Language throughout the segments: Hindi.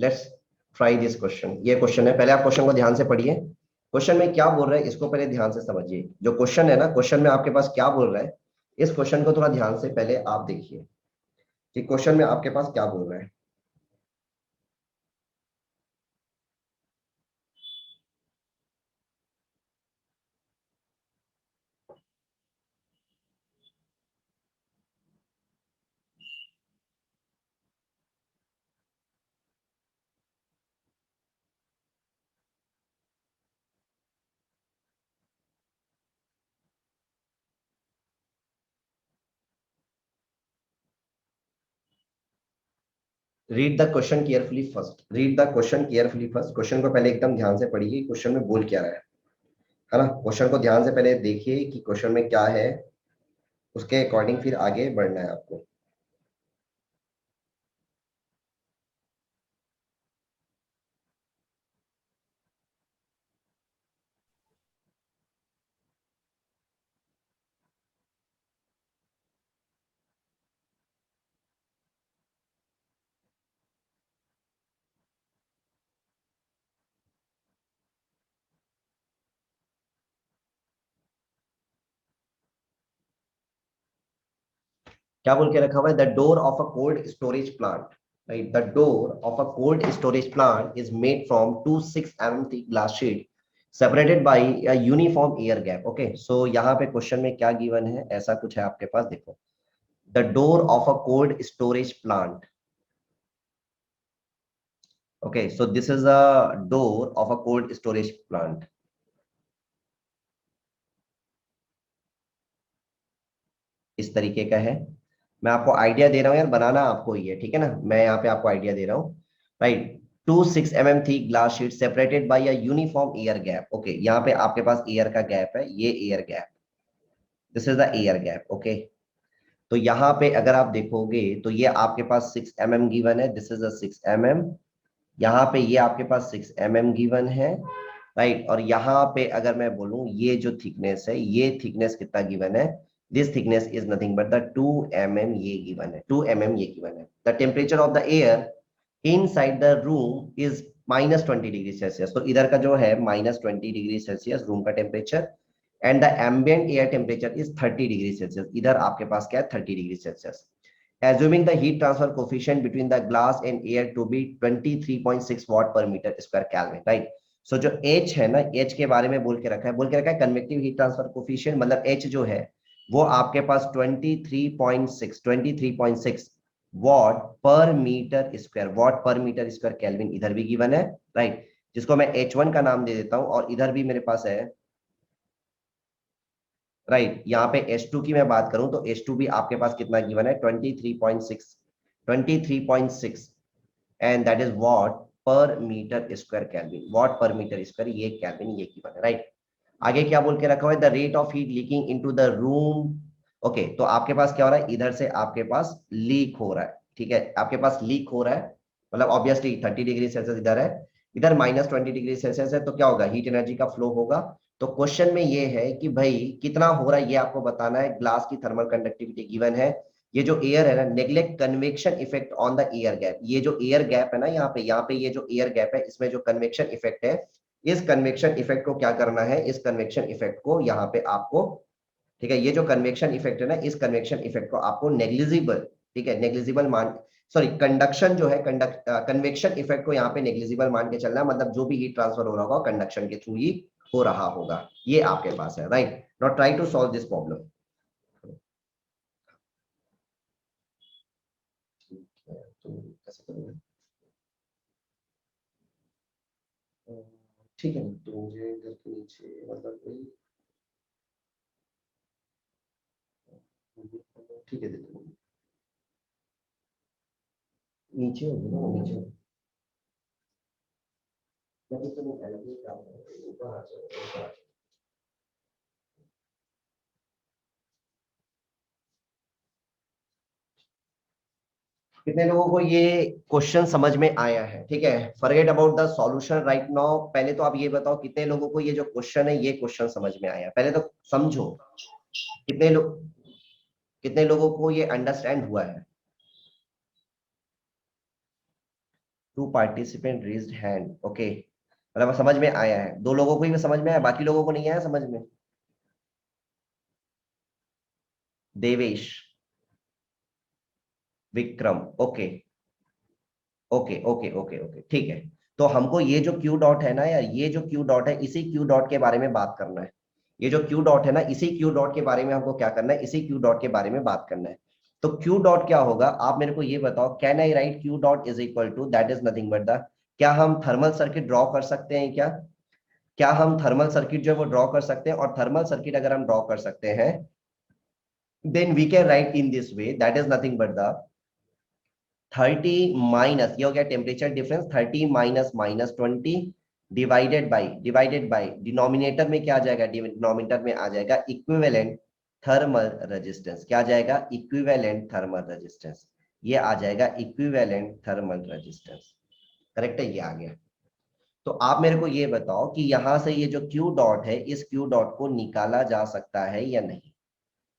Let's try this question. ये क्वेश्चन है, पहले आप क्वेश्चन को ध्यान से पढ़िए। क्वेश्चन में क्या बोल रहा है इसको पहले ध्यान से समझिए। जो क्वेश्चन है ना, क्वेश्चन में आपके पास क्या बोल रहा है, इस क्वेश्चन को थोड़ा ध्यान से पहले आप देखिए कि क्वेश्चन में आपके पास क्या बोल रहा है। Read the question carefully first, read the question carefully first. Question को पहले एकदम ध्यान से पढ़िए, क्वेश्चन में बोल क्या रहा है ना। क्वेश्चन को ध्यान से पहले देखिए कि क्वेश्चन में क्या है, उसके अकॉर्डिंग फिर आगे बढ़ना है आपको। क्या बोल के रखा हुआ है, the door of a cold storage plant, right. The door of a cold storage plant is made from 2 6 mm thick glass sheet separated by a uniform air gap। Okay, so यहाँ पे क्वेश्चन में क्या गिवन है, ऐसा कुछ है आपके पास, देखो। The door of a cold storage plant, okay, so this is a door of a cold storage plant. इस तरीके का है। मैं आपको आइडिया दे रहा हूँ यार, बनाना आपको ही है, ठीक है ना। मैं यहाँ पे आपको आइडिया दे रहा हूँ, right. 2 6 mm thick glass sheet separated by a uniform air gap. Okay, यहाँ पे आपके पास एयर का गैप है, ये air gap, this is the air gap. Okay, तो यहाँ पे अगर आप देखोगे तो ये आपके पास 6 mm गिवन है, दिस इज अ 6 mm। यहाँ पे ये आपके पास 6 mm गिवन है, राइट। और यहाँ पे अगर मैं बोलूं ये जो थिकनेस है, ये थिकनेस कितना गिवन है, this thickness is nothing but the 2 mm, ये गिवन है, 2 mm ये गिवन है। The temperature of the air inside the room is -20 degree Celsius. तो इधर का जो है -20 डिग्री सेल्सियस रूम का temperature, and the ambient air temperature is 30 degree Celsius. इधर आपके पास क्या है, 30 degree Celsius. Assuming the heat transfer coefficient between the glass and air to be 23.6 watt per meter square Kelvin, right? So जो H है ना, H के बारे में बोल के रखा है कन्वेक्टिव हीट ट्रांसफर कोफिशिएंट, मतलब H जो है वो आपके पास 23.6 what per metre square, what per metre square kelvin इधर भी गिवन है, राइट। जिसको मैं H1 का नाम दे देता हूं, और इधर भी मेरे पास है, राइट। यहाँ पे H2 की मैं बात करूं तो H2 भी आपके पास कितना गिवन है, 23.6 and that is watt per metre square kelvin, watt per metre square ये केल्विन ये गिवन है, राइट। आगे क्या बोल के रखा हुआ है, the rate of heat leaking into the room. Okay, तो आपके पास क्या हो रहा है, इधर से आपके पास लीक हो रहा है, ठीक है, आपके पास लीक हो रहा है, मतलब ऑब्वियसली 30 डिग्री सेल्सियस इधर है, इधर -20 डिग्री सेल्सियस है, तो क्या होगा, हीट एनर्जी का फ्लो होगा। तो क्वेश्चन में ये है कि भाई कितना हो रहा है ये आपको बताना है। ग्लास की थर्मल कंडक्टिविटी गिवन है, ये जो एयर है ना, neglect convection effect on the air gap. ये जो एयर गैप है ना, यहाँ पे ये जो एयर गैप है, इसमें जो कन्वेक्शन इफेक्ट है, इस कन्वेक्शन इफेक्ट को क्या करना है, इस कन्वेक्शन इफेक्ट को यहाँ पे आपको, ठीक है, ये जो कन्वेक्शन इफेक्ट है ना, इस कन्वेक्शन इफेक्ट को आपको नेग्लिजिबल, ठीक है, नेग्लिजिबल मान, सॉरी, कंडक्शन जो है, कन्वेक्शन इफेक्ट को यहाँ पे नेग्लिजिबल मान के चलना है, मतलब जो भी हीट ट्रांसफर हो रहा होगा कंडक्शन के थ्रू ही हो रहा होगा, ये आपके पास है, right. Now try to solve this problem. तो कैसे करोगे? ठीक है ना, तो मुझे घर के नीचे मतलब वही, ठीक है, देखो नीचे होगी ना, नीचे मतलब तो नहीं पहले भी काम है, ऊपर आ जाओ, ऊपर आ जाओ। कितने लोगों को ये क्वेश्चन समझ में आया है, ठीक है, forget about the solution right now. पहले तो आप ये बताओ कितने लोगों को ये जो क्वेश्चन है, ये क्वेश्चन समझ में आया, पहले तो समझो। कितने लोग, कितने लोगों को ये अंडरस्टैंड हुआ है। Two participant raised hand, okay, मतलब समझ में आया है, दो लोगों को ही समझ में आया, बाकी लोगों को नहीं आया समझ में। Devesh, Vikram, okay okay okay okay okay, ठीक है। तो हमको ये जो क्यू डॉट है ना यार, ये जो क्यू डॉट है, इसी क्यू डॉट के बारे में बात करना है। ये जो क्यू डॉट है ना, इसी क्यू डॉट के बारे में हमको क्या करना है, इसी क्यू डॉट के बारे में बात करना है। तो क्यू डॉट क्या होगा, आप मेरे को ये बताओ, can I write Q dot is equal to, that is nothing but the, क्या हम थर्मल सर्किट ड्रॉ कर सकते हैं क्या? क्या हम थर्मल सर्किट जो है वो ड्रॉ कर सकते हैं? और थर्मल सर्किट अगर हम ड्रॉ कर सकते हैं, then we can write in this way, that is nothing but the 30 minus, ये हो गया temperature difference, 30 minus minus 20 divided by denominator में क्या आ जाएगा, डिनोमिनेटर में आ जाएगा इक्विवेलेंट थर्मल रेजिस्टेंस। क्या आ जाएगा? Equivalent thermal resistance. ये आ जाएगा इक्विवेलेंट थर्मल रेजिस्टेंस। करेक्ट है, ये आ गया। तो आप मेरे को ये बताओ कि यहां से ये जो क्यू डॉट है, इस क्यू डॉट को निकाला जा सकता है या नहीं,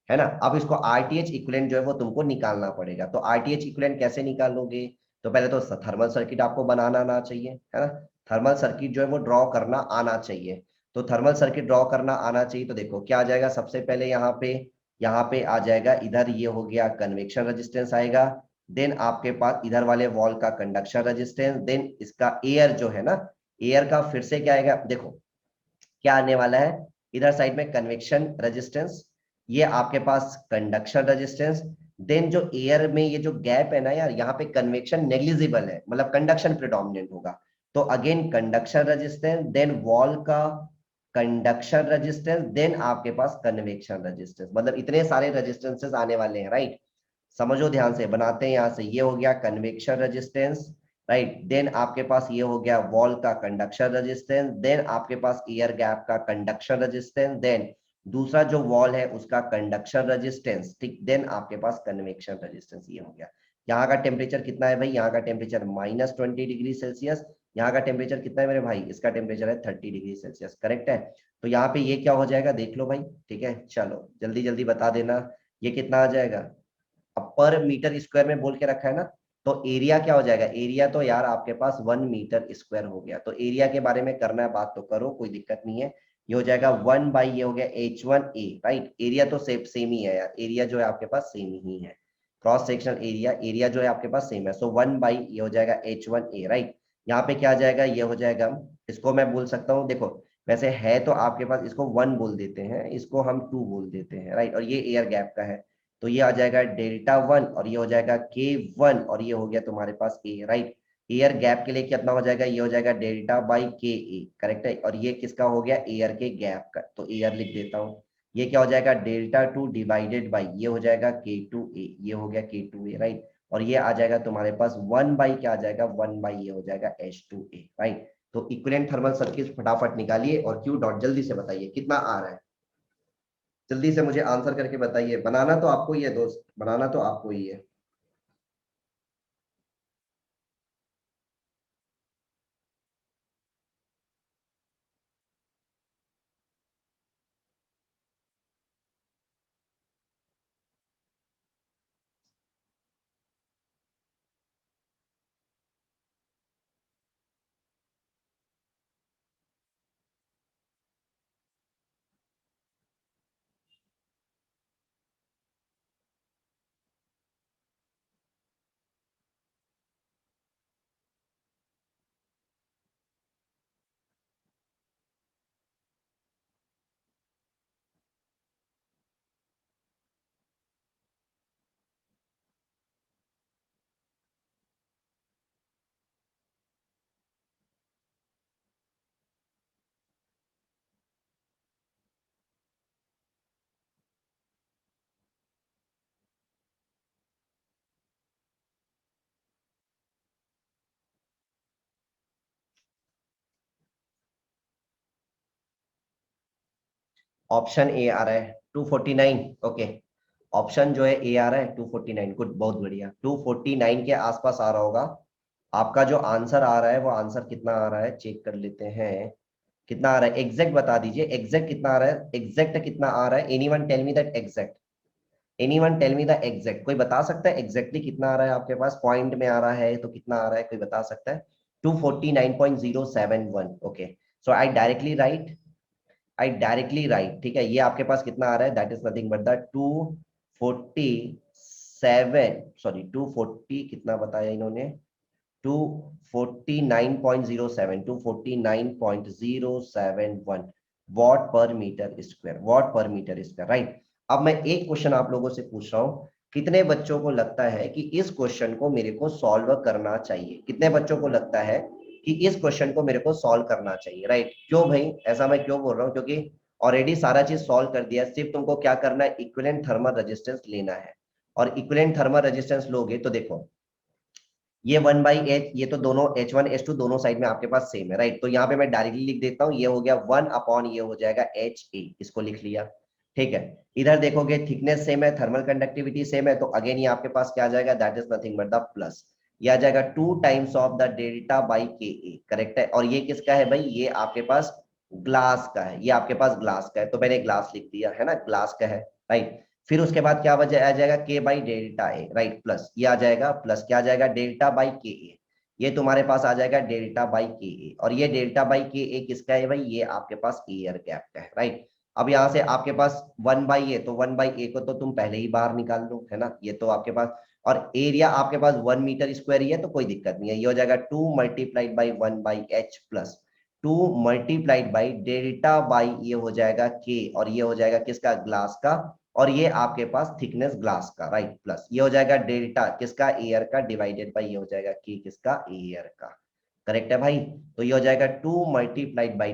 है ना? अब इसको आरटीएच इक्विवेलेंट जो है वो तुमको निकालना पड़ेगा। तो आरटीएच इक्विवेलेंट कैसे निकालोगे? तो पहले तो थर्मल सर्किट आपको बनाना आना चाहिए, है ना? थर्मल सर्किट जो है वो ड्रॉ करना आना चाहिए। तो थर्मल सर्किट ड्रॉ करना आना चाहिए, तो देखो क्या आ जाएगा, सबसे पहले यहाँ पे आ जाएगा, इधर ये हो गया कन्वेक्शन रेजिस्टेंस आएगा। देन आपके पास इधर वाले वॉल का कंडक्शन रेजिस्टेंस, देन इसका एयर जो है ना, एयर का फिर से क्या आएगा, देखो क्या आने वाला है, इधर साइड में कन्वेक्शन रेजिस्टेंस, ये आपके पास कंडक्शन रेजिस्टेंस। देन जो एयर में ये जो गैप है ना यार, यहाँ पे कन्वेक्शन नेग्लिजिबल है, मतलब कंडक्शन प्रिडोमिनेंट होगा। तो again conduction resistance, then wall का कंडक्शन रेजिस्टेंस, देन आपके पास कन्वेक्शन रेजिस्टेंस, मतलब इतने सारे रेजिस्टेंसेस आने वाले हैं, राइट? समझो ध्यान से, बनाते हैं यहां से, ये हो गया कन्वेक्शन रेजिस्टेंस, राइट? देन आपके पास ये हो गया वॉल का कंडक्शन रेजिस्टेंस, देन आपके पास एयर गैप का कंडक्शन रेजिस्टेंस, देन दूसरा जो वॉल है उसका कंडक्शन रेजिस्टेंस, ठीक, देन आपके पास कन्वेक्शन रेजिस्टेंस, ये हो गया। यहाँ का टेम्परेचर कितना है भाई? यहाँ का टेम्परेचर -20 डिग्री सेल्सियस। यहाँ का टेम्परेचर कितना है मेरे भाई? इसका टेम्परेचर है 30 डिग्री सेल्सियस, करेक्ट है। तो यहाँ पे ये क्या हो जाएगा देख लो भाई, ठीक है, चलो जल्दी जल्दी बता देना, ये कितना आ जाएगा? अब पर मीटर स्क्वायर में बोल के रखा है ना, तो एरिया क्या हो जाएगा? एरिया तो यार आपके पास 1 मीटर स्क्वायर हो गया। तो एरिया के बारे में करना है बात तो करो, कोई दिक्कत नहीं है। ये हो जाएगा 1 बाई, ये हो गया H1A, राइट? एरिया तो सेम ही है यार, एरिया जो है आपके पास सेम ही है, क्रॉस सेक्शनल एरिया, एरिया जो है आपके पास सेम है। सो 1 बाई ये हो जाएगा H1A, राइट? यहाँ पे क्या आ जाएगा? ये हो जाएगा, इसको मैं बोल सकता हूँ, देखो वैसे है तो आपके पास, इसको 1 बोल देते हैं, इसको हम 2 बोल देते हैं, राइट? और ये एयर गैप का है, तो ये आ जाएगा डेल्टा 1, और ये हो जाएगा K1, और ये हो गया तुम्हारे पास ए, राइट? एयर गैप के लिए कितना हो जाएगा? ये हो जाएगा डेल्टा/KA, करेक्ट है। और ये किसका हो गया? एयर के गैप का, तो एयर लिख देता हूँ। ये क्या हो जाएगा? डेल्टा 2 डिवाइडेड बाई, ये हो जाएगा K2A, ये हो गया K2A, राइट? और ये आ जाएगा तुम्हारे पास 1 बाई, क्या आ जाएगा? 1 बाई ये हो जाएगा H2A, राइट? तो इक्विवेलेंट थर्मल सर्किट फटाफट निकालिए, और क्यू डॉट जल्दी से बताइए कितना आ रहा है, जल्दी से मुझे आंसर करके बताइए। बनाना तो आपको ही है दोस्त, बनाना तो आपको ही है। ऑप्शन ए आ रहा है 249, ओके। ऑप्शन जो है ए आ रहा है 249, गुड, बहुत बढ़िया, 249 के आसपास आ रहा होगा। आपका जो आंसर आ रहा है वो आंसर कितना आ रहा है चेक कर लेते हैं। कितना आ रहा है एग्जैक्ट बता दीजिए, एग्जैक्ट कितना आ रहा है, एग्जैक्ट कितना आ रहा है? Anyone tell me that exact. Anyone tell me the exact, कोई बता सकता है एग्जैक्टली कितना आ रहा है आपके पास, पॉइंट में आ रहा है तो कितना आ रहा है, कोई बता सकता है? 249.071। Okay, so I directly right, ठीक है, ये आपके पास कितना आ रहा है, that is nothing but the 247, sorry 240 कितना बताया इन्होंने, 249.07, 249.071 what per metre square, what per metre square, right. अब मैं एक क्वेश्चन आप लोगों से पूछ रहा हूं, कितने बच्चों को लगता है कि इस क्वेश्चन को मेरे को सॉल्व करना चाहिए, कितने बच्चों को लगता है कि इस क्वेश्चन को मेरे को सॉल्व करना चाहिए, राइट? क्यों भाई, ऐसा मैं क्यों बोल रहा हूँ, क्योंकि ऑलरेडी सारा चीज सॉल्व कर दिया, सिर्फ तुमको क्या करना है, इक्विवेलेंट थर्मल रेजिस्टेंस लेना है। और इक्विवेलेंट थर्मल रेजिस्टेंस लोगे तो देखो, ये 1/h, ये तो दोनों H1 H2 दोनों साइड में आपके पास सेम है, राइट? तो यहाँ पे मैं डायरेक्टली लिख देता हूँ, ये हो गया 1 अपॉन, ये हो जाएगा HA, इसको लिख लिया, ठीक है। इधर देखोगे थिकनेस सेम है, थर्मल कंडक्टिविटी सेम है, तो अगेन ये आपके पास क्या आ जाएगा, that is nothing but the plus, ये आ जाएगा 2 times of the delta by के, करेक्ट है। और ये किसका है भाई, ये आपके पास ग्लास का है, ये आपके पास ग्लास का है, तो मैंने ग्लास लिख दिया है ना, ग्लास का है, राइट। फिर उसके बाद क्या वजह आ जाएगा, के by delta A, right, plus ये आ जाएगा, प्लस क्या आ जाएगा, डेल्टा बाई के ए, ये तुम्हारे पास आ जाएगा डेल्टा बाई के ए, और ये डेल्टा बाई के ए किसका है भाई, ये आपके पास एयर गैप का है, राइट। अब यहाँ से आपके पास 1/a, तो 1/a को तो तुम पहले ही बाहर निकाल लो, है ना, ये तो आपके पास, और एरिया आपके पास 1 मीटर स्क्वायर ही है, तो कोई दिक्कत नहीं है, ये हो जाएगा 2 × 1/1/h प्लस 2 × डेल्टा बाई, ये हो जाएगा के, और ये हो जाएगा किसका, ग्लास का, और ये आपके पास थिकनेस ग्लास का, राइट, प्लस ये हो जाएगा डेल्टा किसका, एयर का, डिवाइडेड बाई ये हो जाएगा के किसका, एयर का, करेक्ट है भाई। तो ये हो जाएगा 2 ×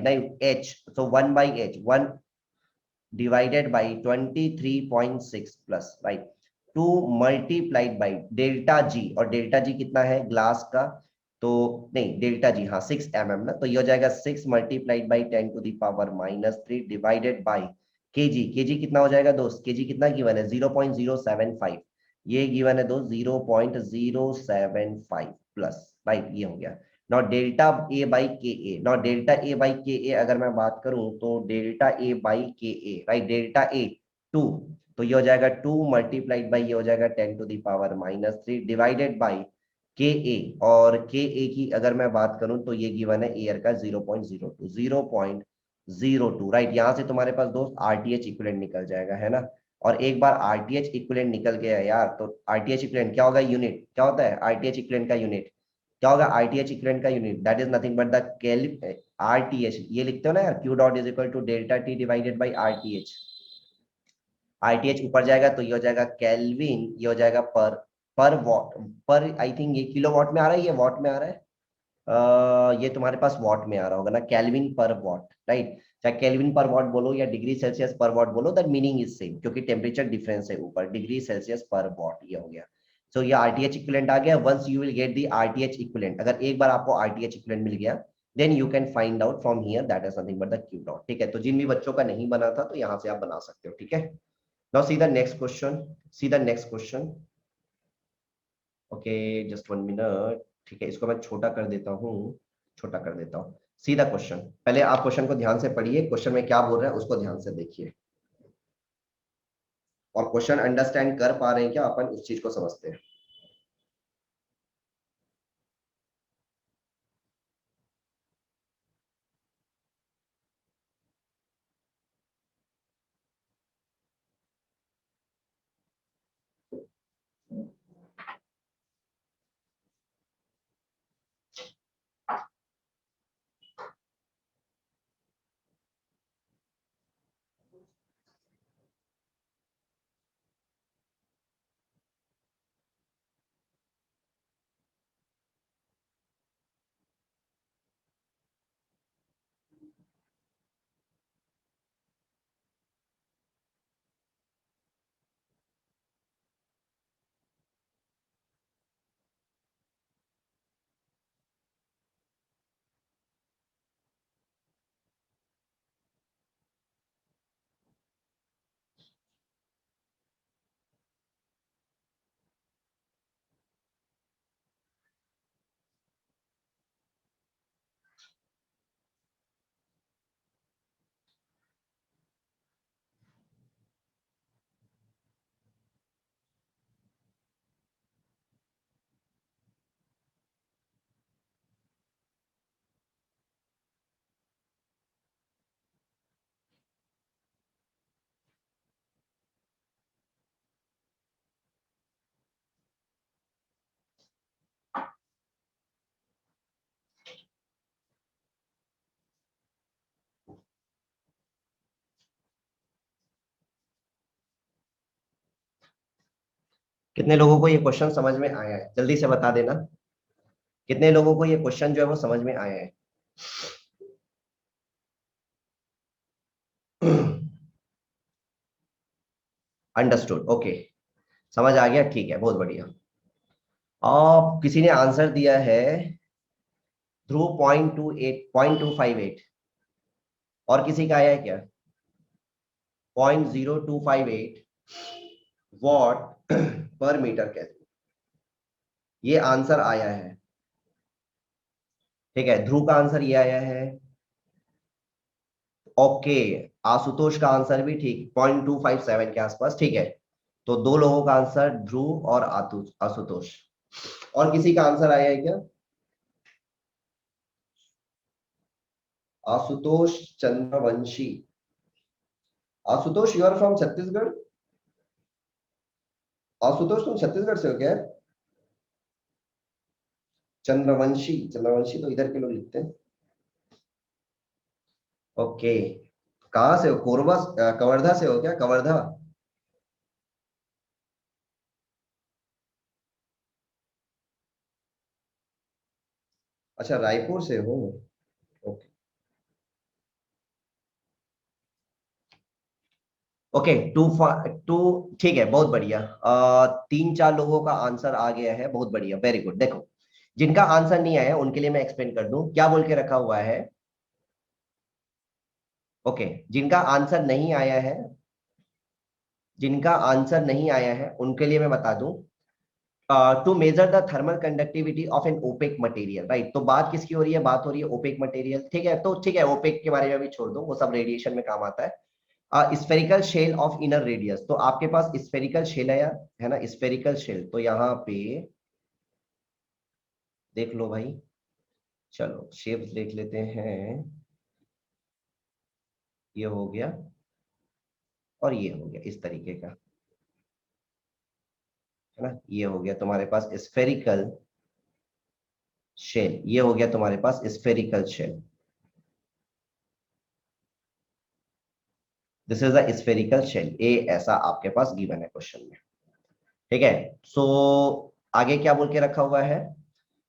नहीं एच, तो 1/h, 1 divided by 23.6 plus, right, 2 × delta G, और डेल्टा जी कितना है, ग्लास का, तो नहीं डेल्टा जी, हाँ 6 mm ना, तो ये हो जाएगा 6 × 10⁻³ डिवाइडेड बाई के जी कितना हो जाएगा दोस्त, के जी कितना गिवन है, 0.075, ये गिवन है दोस्त 0.075 प्लस, राइट, ये हो गया। नॉट डेल्टा ए बाई के ए, नॉट डेल्टा ए बाई के ए अगर मैं बात करूं तो डेल्टा ए बाई के ए, राइट, डेल्टा ए 2, तो ये हो जाएगा 2 × ये हो जाएगा 10⁻³ डिवाइडेड बाई के ए, और के ए की अगर मैं बात करूं तो ये गिवन है एयर का 0.02, राइट। यहाँ से तुम्हारे पास दोस्त आरटीएच इक्विवेलेंट निकल जाएगा, है ना। और एक बार आरटीएच इक्विवेलेंट निकल गया यार, तो आरटीएच इक्विवेलेंट क्या होगा, यूनिट क्या होता है, आरटीएच इक्विवेलेंट का यूनिट क्या होगा, आरटीएच इक्विवेलेंट का unit that is nothing but the केल, आरटीएच ये लिखते हो ना यार, Q dot is equal to delta T divided by RTH, RTH ऊपर जाएगा तो ये हो जाएगा केल्विन, ये हो जाएगा पर वॉट, पर आई थिंक ये किलो वॉट में आ रहा है, ये वॉट में आ रहा है, ये तुम्हारे पास वॉट में आ रहा होगा ना, केल्विन पर वॉट, राइट। चाहे केल्विन पर वॉट बोलो या डिग्री सेल्सियस पर वॉट बोलो, दैट मीनिंग इज सेम, क्योंकि टेम्परेचर डिफरेंस है ऊपर, डिग्री सेल्सियस पर वॉट, ये हो गया। सो ये आरटीएच इक्विवेलेंट आ गया, once you will get the RTH equivalent, अगर एक बार आपको आरटीएच इक्विवेलेंट मिल गया, then you can find out from here that is nothing but the Q dot, ठीक है। तो जिन भी बच्चों का नहीं बना था तो यहाँ से आप बना सकते हो, ठीक है। Now see the next question, see the next question, okay, just 1 minute, ठीक है, इसको मैं छोटा कर देता हूँ, छोटा कर देता हूँ। सीधा क्वेश्चन, पहले आप क्वेश्चन को ध्यान से पढ़िए, क्वेश्चन में क्या बोल रहा है उसको ध्यान से देखिए, और क्वेश्चन अंडरस्टैंड कर पा रहे हैं क्या अपन, उस चीज को समझते हैं। कितने लोगों को ये क्वेश्चन समझ में आया है, जल्दी से बता देना। कितने लोगों को ये क्वेश्चन जो है वो समझ में आया है? Understood, okay. समझ आ गया, ठीक है, बहुत बढ़िया। अब किसी ने आंसर दिया है ध्रुव 0.28 और किसी का आया है क्या? 0.0258 वॉट पर मीटर केल्विन, ये आंसर आया है। ठीक है, ध्रुव का आंसर ये आया है। ओके, आशुतोष का आंसर भी ठीक, 0.257 के आसपास, ठीक है। तो दो लोगों का आंसर, ध्रुव और आशुतोष। और किसी का आंसर आया है क्या? Ashutosh Chandravanshi. Ashutosh, you are from Chhattisgarh? Ashutosh तुम छत्तीसगढ़ से हो क्या? चंद्रवंशी, चंद्रवंशी तो इधर के लोग लिखते हैं। ओके, कहाँ से हो? कोरबा, कवर्धा से हो क्या? कवर्धा? अच्छा, रायपुर से हो। ओके। ओके, टू, ठीक है, बहुत बढ़िया। तीन चार लोगों का आंसर आ गया है, बहुत बढ़िया, वेरी गुड। देखो, जिनका आंसर नहीं आया उनके लिए मैं एक्सप्लेन कर दूं क्या बोल के रखा हुआ है। ओके, जिनका आंसर नहीं आया है, जिनका आंसर नहीं आया है उनके लिए मैं बता दूं, to measure the thermal conductivity of an opaque material, right. तो बात किसकी हो रही है? बात हो रही है ओपेक मटेरियल, ठीक है। तो ठीक है, ओपेक के बारे में भी छोड़ दो, वो सब रेडिएशन में काम आता है। Spherical shell of inner radius, तो आपके पास स्फेरिकल शेल है यार, है ना, स्फेरिकल शेल। तो यहाँ पे देख लो भाई, चलो शेप्स देख लेते हैं। ये हो गया और ये हो गया इस तरीके का, है ना। ये हो गया तुम्हारे पास स्फेरिकल शेल, ये हो गया तुम्हारे पास spherical shell. This is the spherical shell, ए ऐसा आपके पास गिवन है क्वेश्चन में। ठीक है, सो आगे क्या बोल के रखा हुआ है?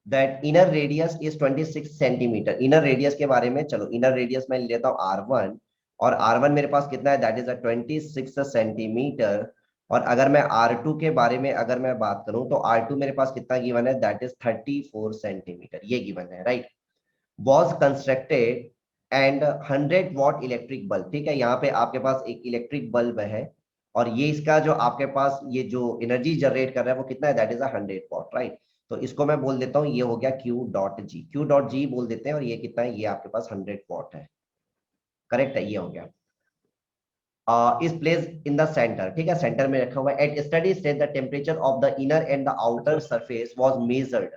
That inner radius is 26 centimetre. Inner radius के बारे में, चलो इनर रेडियस मैं लेता हूँ R1, और R1 मेरे पास कितना है? That is 26 centimetre. और अगर मैं R2 के बारे में अगर मैं बात करूं तो R2 मेरे पास कितना गिवन है? दैट इज 34 सेंटीमीटर, ये गिवन है, right. Was constructed and 100 what electric bulb, ठीक है। यहाँ पे आपके पास एक इलेक्ट्रिक बल्ब है, और ये इसका जो आपके पास ये जो एनर्जी जनरेट कर रहा है वो कितना है? That is 100 what, right. तो इसको मैं बोल देता हूँ, ये हो गया क्यू डॉट जी, क्यू डॉट जी बोल देते हैं। और ये कितना है? ये आपके पास 100 वॉट है, करेक्ट है, ये हो गया। Is placed in the center, ठीक है, सेंटर में रखा हुआ है। At steady state the temperature of the inner and the outer surface was measured.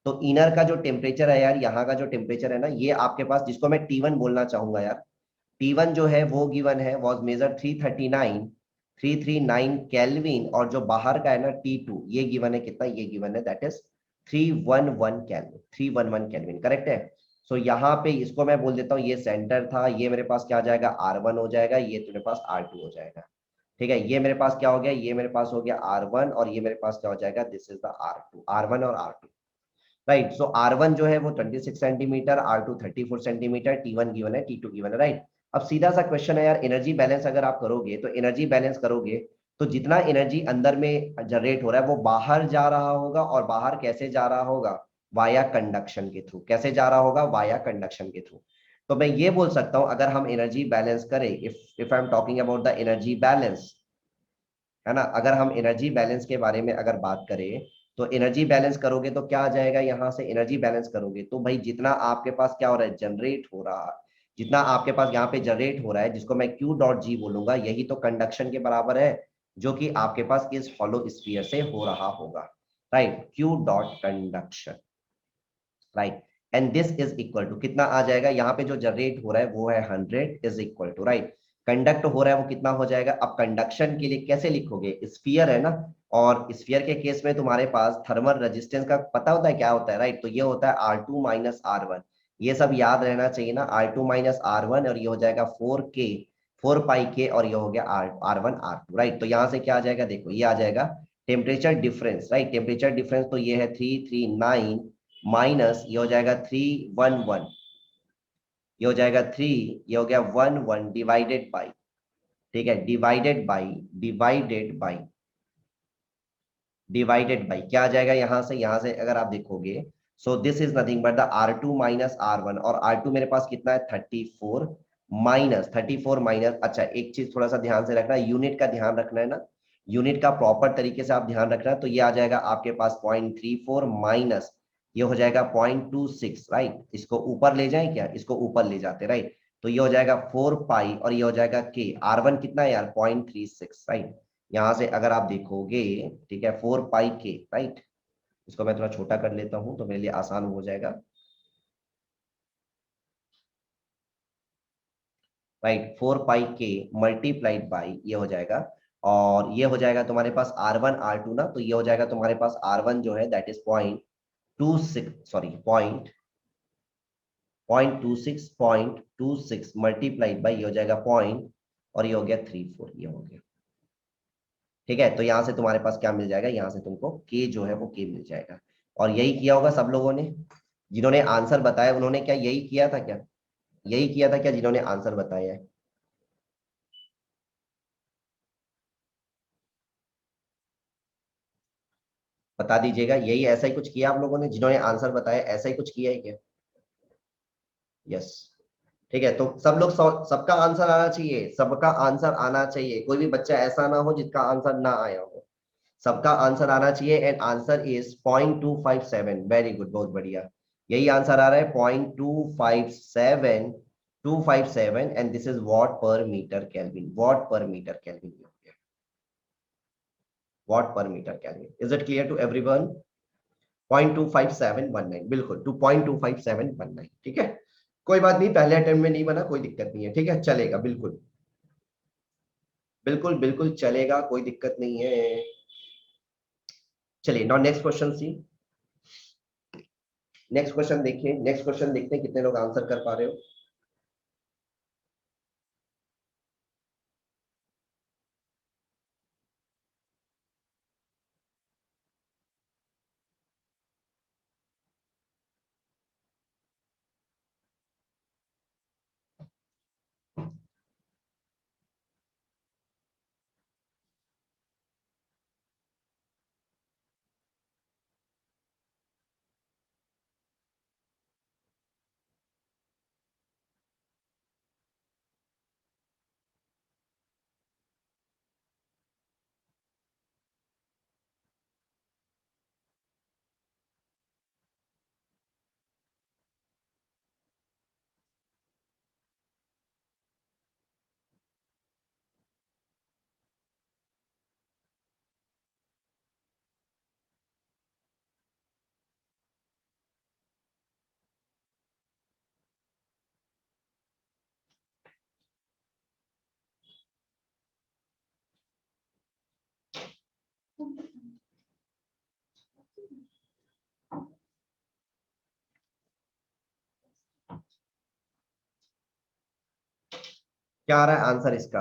तो इनर का जो टेम्परेचर है यार, यहाँ का जो टेम्परेचर है ना, ये आपके पास जिसको मैं T1 बोलना चाहूंगा यार, T1 जो है वो गिवन है, वाज मेजर 339 केल्विन। और जो बाहर का है ना T2, ये गिवन है कितना? ये गिवन है that is 311 kelvin, 311 kelvin, correct है। सो यहाँ पे इसको मैं बोल देता हूँ ये सेंटर था, ये मेरे पास क्या आ जाएगा? R1 हो जाएगा, ये मेरे पास R2 हो जाएगा। ठीक है, ये मेरे पास क्या हो गया? ये मेरे पास हो गया R1, और ये मेरे पास क्या हो जाएगा? This is the R2, R1 और R2, राइट। सो R1 जो है वो 26 centimetre, R2 34 centimetre, T1 given है, T2 गिवन है, राइट। अब सीधा सा क्वेश्चन है यार, एनर्जी बैलेंस अगर आप करोगे तो एनर्जी बैलेंस करोगे तो जितना एनर्जी अंदर में जनरेट हो रहा है वो बाहर जा रहा होगा, और बाहर कैसे जा रहा होगा? वाया कंडक्शन के थ्रू। कैसे जा रहा होगा? वाया कंडक्शन के थ्रू। तो मैं ये बोल सकता हूं, अगर हम एनर्जी बैलेंस करें, if I am talking about the energy balance, है ना, अगर हम एनर्जी बैलेंस के बारे में अगर बात करें, तो एनर्जी बैलेंस करोगे तो क्या आ जाएगा? यहां से एनर्जी बैलेंस करोगे तो भाई जितना आपके पास क्या हो रहा है? जनरेट हो रहा है, जितना आपके पास यहाँ पे जनरेट हो रहा है, जिसको मैं क्यू डॉट जी बोलूंगा, यही तो कंडक्शन के बराबर है, जो कि आपके पास इस हॉलो स्फीयर से हो रहा होगा, right. Q dot conduction, right. And this is equal to कितना आ जाएगा? यहाँ पे जो जनरेट हो रहा है वो है 100, is equal to, right. Conduct हो रहा है वो कितना हो जाएगा? अब कंडक्शन के लिए कैसे लिखोगे? स्फीयर है ना, और स्फीयर के केस में तुम्हारे पास थर्मल रेजिस्टेंस का पता होता है क्या होता है, राइट। तो ये होता है R2 - R1, ये सब याद रहना चाहिए ना, R2 - R1, और ये हो जाएगा 4 पाई के, और ये हो गया R1 R2, राइट। तो यहाँ से क्या आ जाएगा? देखो ये आ जाएगा temperature difference, right, temperature difference तो ये है 339 माइनस ये हो जाएगा 311, ये हो जाएगा 3, ये हो गया 11 डिवाइडेड बाई, ठीक है, डिवाइडेड बाई क्या आ जाएगा यहां से अगर आप देखोगे, सो this is nothing but the R2 minus R1, और R2 मेरे पास कितना है 34 माइनस 34 माइनस, अच्छा एक चीज थोड़ा सा ध्यान से रखना, यूनिट का ध्यान रखना है ना, यूनिट का प्रॉपर तरीके से आप ध्यान रखना, तो ये आ जाएगा आपके पास 0.34 माइनस ये हो जाएगा 0.26, राइट, इसको ऊपर ले जाएं क्या, इसको ऊपर ले जाते, राइट, तो ये हो जाएगा 4 पाई और ये हो जाएगा के, R1 कितना है यार 0.36, राइट, यहां से अगर आप देखोगे, ठीक है, 4 पाई के, राइट, इसको मैं थोड़ा छोटा कर लेता हूं तो मेरे लिए आसान हो जाएगा, राइट, 4 पाई के मल्टीप्लाइड बाई ये हो जाएगा, और ये हो जाएगा तुम्हारे पास R1 R2 ना, तो ये हो जाएगा तुम्हारे पास R1 जो है that is 0.26, sorry point two six multiplied by ये हो जाएगा पॉइंट, और ये हो गया 34, ये हो गया, ठीक है, तो यहां से तुम्हारे पास क्या मिल जाएगा, यहां से तुमको के जो है वो के मिल जाएगा, और यही किया होगा सब लोगों ने, जिन्होंने आंसर बताया उन्होंने क्या यही किया था क्या, यही किया था क्या जिन्होंने आंसर बताया है, बता दीजिएगा, यही ऐसा ही कुछ किया आप लोगों ने जिन्होंने आंसर बताया, ऐसा ही कुछ किया है क्या, यस, ठीक है, तो सब लोग सबका आंसर आना चाहिए, सबका आंसर आना चाहिए, कोई भी बच्चा ऐसा ना हो जिसका आंसर ना आया हो, सबका आंसर आना चाहिए, and answer is 0.257, very good, बहुत बढ़िया, यही आंसर आ रहा है 0.257, 257, and this is watt per meter kelvin, watt per meter kelvin, watt per meter kelvin, is it clear to everyone, 0.25719, बिल्कुल, 2.25719, ठीक है, कोई बात नहीं, पहले अटेम्प्ट में नहीं बना, कोई दिक्कत नहीं है, ठीक है, चलेगा, बिल्कुल बिल्कुल बिल्कुल चलेगा, कोई दिक्कत नहीं है, चलिए नाउ नेक्स्ट क्वेश्चन सी, नेक्स्ट क्वेश्चन देखिए, नेक्स्ट क्वेश्चन देखते हैं कितने लोग आंसर कर पा रहे हो, क्या आ रहा है आंसर इसका,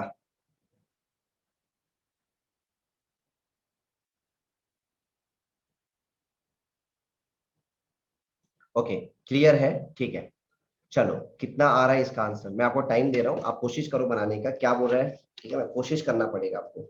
ओके, क्लियर है, ठीक है, चलो कितना आ रहा है इसका आंसर, मैं आपको टाइम दे रहा हूँ, आप कोशिश करो बनाने का, क्या बोल रहा है, ठीक है ना, कोशिश करना पड़ेगा आपको,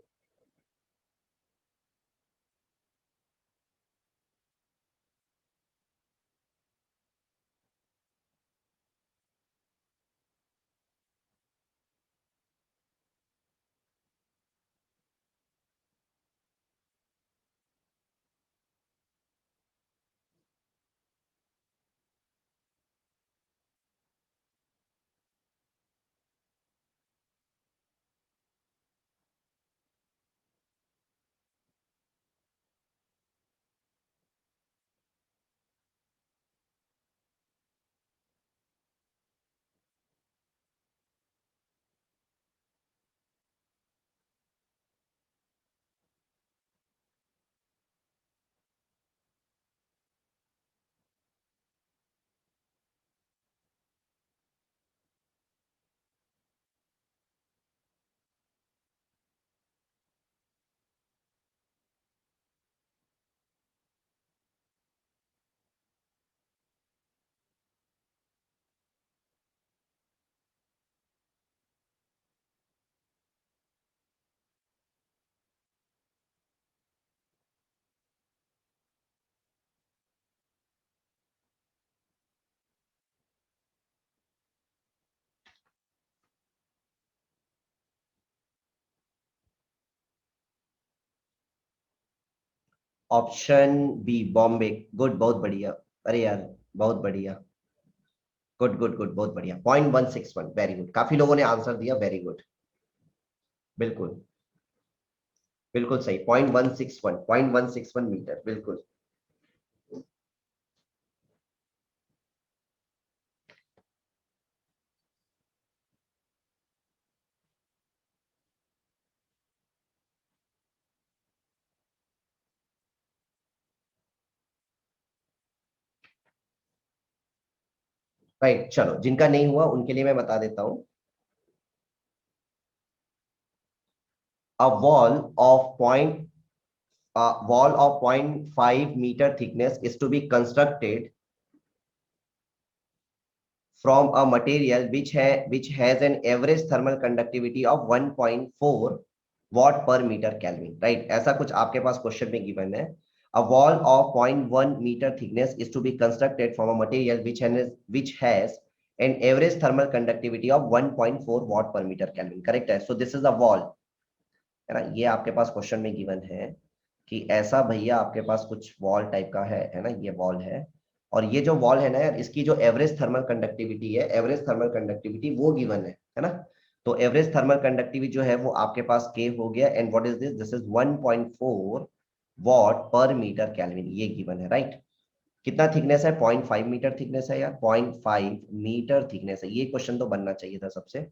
ऑप्शन बी बॉम्बे। गुड, बहुत बढ़िया। अरे यार, बहुत बढ़िया। गुड गुड गुड, बहुत बढ़िया। 0.161, वेरी गुड। काफी लोगों ने आंसर दिया, वेरी गुड। बिल्कुल बिल्कुल सही। 0.161 बिल्कुल। राइट, चलो जिनका नहीं हुआ उनके लिए मैं बता देता हूँ। A wall of point wall of 0.5 meter thickness is to be constructed from a material which has an average thermal conductivity of 1.4 watt per meter Kelvin, right? ऐसा कुछ आपके पास क्वेश्चन में गिवन है। A wall of 0.1 meter thickness is to be constructed from a material which has an average thermal conductivity of 1.4 watt per meter Kelvin, correct है? So this is a wall, है ना? ये आपके पास क्वेश्चन में गिवन है कि ऐसा भैया आपके पास कुछ वॉल टाइप का है ना? ये वॉल है, और ये जो वॉल है ना यार, इसकी जो एवरेज थर्मल कंडक्टिविटी है, एवरेज थर्मल कंडक्टिविटी वो गिवन है ना? तो एवरेज थर्मल कंडक्टिविटी जो है वो आपके पास के हो गया, and what is this? This is 1.4 what per meter kelvin, ये गिवन है, राइट? कितना थिकनेस है? 0.5 मीटर थिकनेस है यार, 0.5 मीटर थिकनेस है। ये क्वेश्चन तो बनना चाहिए था सबसे।